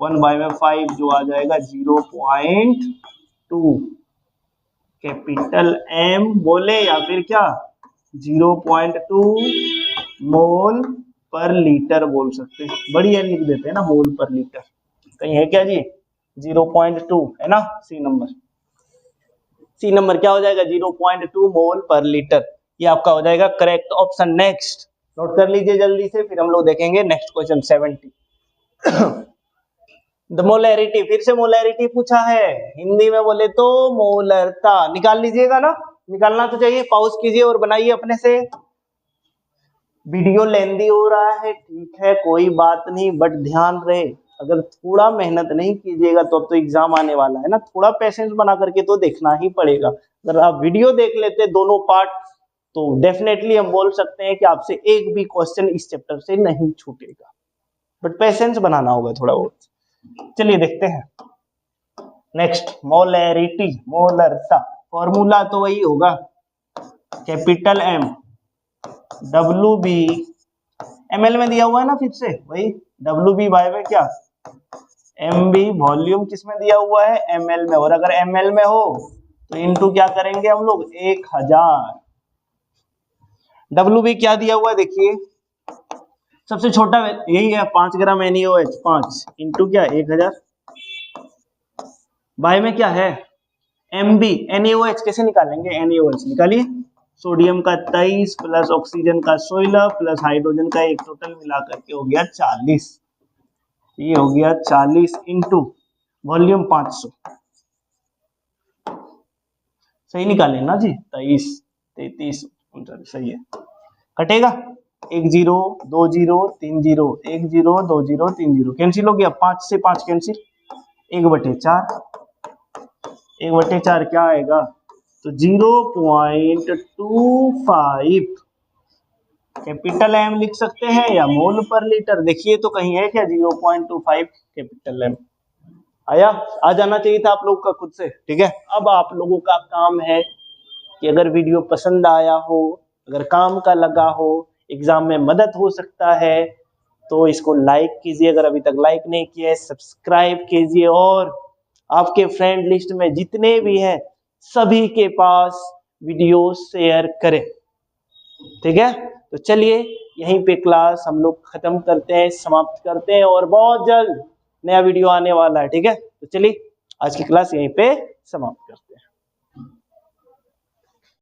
1 बाय में 5 जो आ जाएगा 0.2 कैपिटल एम बोले या फिर क्या 0.2 मोल पर लीटर बोल सकते हैं, बड़ी एन लिख देते हैं ना, मोल पर लीटर कहीं है क्या जी 0.2 है ना। सी नंबर क्या हो जाएगा 0.2 मोल पर लीटर, ये आपका हो जाएगा करेक्ट ऑप्शन। नेक्स्ट नोट कर लीजिए जल्दी से, फिर हम लोग देखेंगे नेक्स्ट क्वेश्चन 70। द मोलैरिटी, फिर से मोलैरिटी पूछा है, हिंदी में बोले तो मोलरता, निकाल लीजिएगा ना, निकालना तो चाहिए, पॉज कीजिए और बनाइए अपने से। वीडियो लेंदी हो रहा है ठीक है कोई बात नहीं, बट ध्यान रहे अगर थोड़ा मेहनत नहीं कीजिएगा तो अब तो एग्जाम आने वाला है ना, थोड़ा पेशेंस बना करके तो देखना ही पड़ेगा। अगर आप वीडियो देख लेते दोनों पार्ट तो डेफिनेटली हम बोल सकते हैं कि आपसे एक भी क्वेश्चन इस चैप्टर से नहीं छूटेगा, बट पेशेंस बनाना होगा थोड़ा बहुत। चलिए देखते हैं नेक्स्ट, मोलैरिटी मोलरता, फॉर्मूला तो वही होगा capital M W B, ml में दिया हुआ है ना, फिर से वही डब्ल्यू बी बाय में क्या एम बी, वॉल्यूम किस में दिया हुआ है एमएल में, और अगर एमएल में हो तो इनटू क्या करेंगे हम लोग 1000। डब्ल्यू बी क्या दिया हुआ है देखिए, सबसे छोटा यही है 5 ग्राम NaOH 5 इंटू क्या 1000, बाय में क्या है एम बी, NaOH कैसे निकालेंगे, NaOH निकालिए, सोडियम का 23 प्लस ऑक्सीजन का 16 प्लस हाइड्रोजन का एक, टोटल मिला करके हो गया 40, ये हो गया 40 इंटू वॉल्यूम 500, सही निकाले ना जी 23 33 सही है, कटेगा 1 0 2 0 3 0 1 0 2 0 3 0, कैंसिल हो गया 5 से 5 कैंसिल, 1/4 1/4 क्या आएगा तो 0.25 कैपिटल एम लिख सकते हैं या मोल पर लीटर, देखिए तो कहीं है क्या 0.25 कैपिटल एम, आया आ जाना चाहिए था आप लोग का खुद से, ठीक है। अब आप लोगों का काम है कि अगर वीडियो पसंद आया हो, अगर काम का लगा हो, एग्जाम में मदद हो सकता है तो इसको लाइक कीजिए, अगर अभी तक लाइक नहीं किया है सब्सक्राइब कीजिए, और आपके फ्रेंड लिस्ट में जितने भी हैं सभी के पास वीडियो शेयर करें, ठीक है। तो चलिए यहीं पे क्लास हम लोग खत्म करते हैं, समाप्त करते हैं, और बहुत जल्द नया वीडियो आने वाला है, ठीक है। तो चलिए आज की क्लास यहीं पे समाप्त करते हैं।